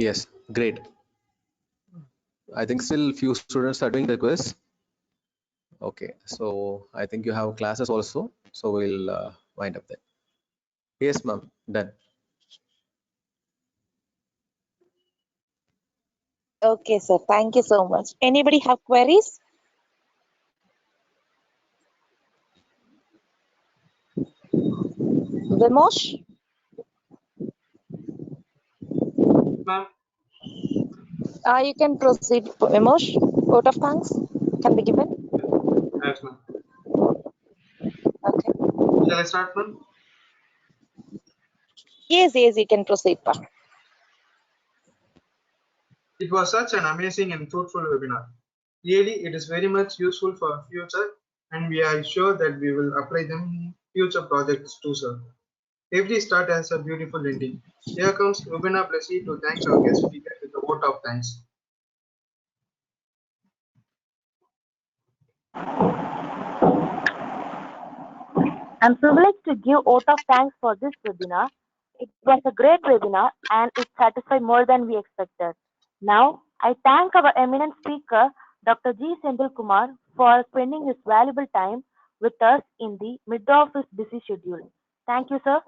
Yes, great. I think still few students are doing the quiz. Okay, so I think you have classes also. So we'll wind up there. Yes, ma'am. Done.
Okay, sir. Thank you so much. Anybody have queries? Vimosh,
Ma'am.
you can proceed. Vimosh, vote of thanks can be given.
Yes, ma'am. Shall I start, ma'am?
Yes, you can proceed, Pa.
It was such an amazing and fruitful webinar. Really, it is very much useful for future, and we are sure that we will apply them in future projects too, sir. Every start has a beautiful ending. Here comes Rubina Blessy to thank our guest speaker with a vote of thanks.
I'm privileged to give vote of thanks for this webinar. It was a great webinar and it satisfied more than we expected. Now, I thank our eminent speaker, Dr. G. Senthil Kumar, for spending his valuable time with us in the middle of his busy schedule. Thank you, sir.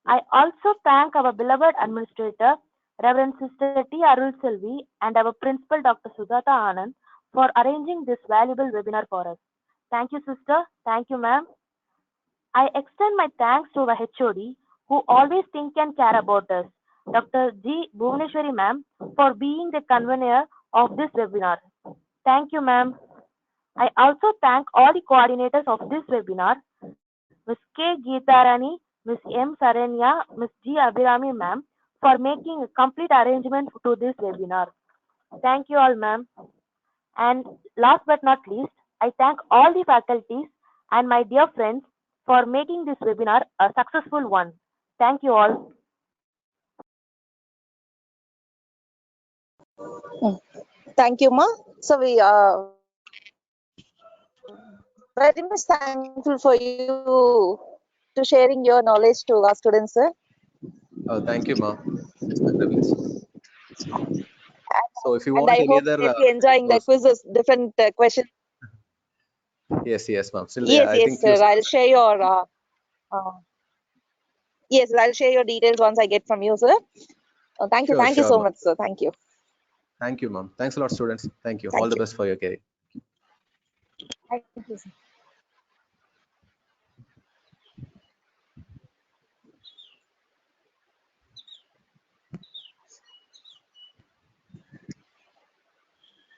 I also thank our beloved administrator, Reverend Sister T. Arul Selvi, and our principal, Dr. Sujata Anand, for arranging this valuable webinar for us. Thank you, sister. Thank you, ma'am. I extend my thanks to our HOD, who always think and care about us, Dr. G. Bhuvaneshwari ma'am, for being the convener of this webinar. Thank you, ma'am. I also thank all the coordinators of this webinar, Ms. K. Geetarani, Ms. M. Saranya, Ms. G. Abhirami ma'am, for making a complete arrangement to this webinar. Thank you all, ma'am. And last but not least, I thank all the faculties and my dear friends for making this webinar a successful one. Thank you all.
Thank you, Ma. So we are very much thankful for you to sharing your knowledge to our students, sir.
Thank you, Ma. It's my privilege. So if you
And
want
I
any
hope
other
that you're enjoying the quizzes, different questions.
yes, ma'am. Still,
Yes,
I think
sir.
few.
I'll share your yes, I'll share your details once I get from you, sir. Thank
Sure,
you so
ma'am.
much, sir. Thank you.
Thank you, ma'am. Thanks a lot, students. Thank you.
Thank
All the
you.
best for your career.
Thank you, sir.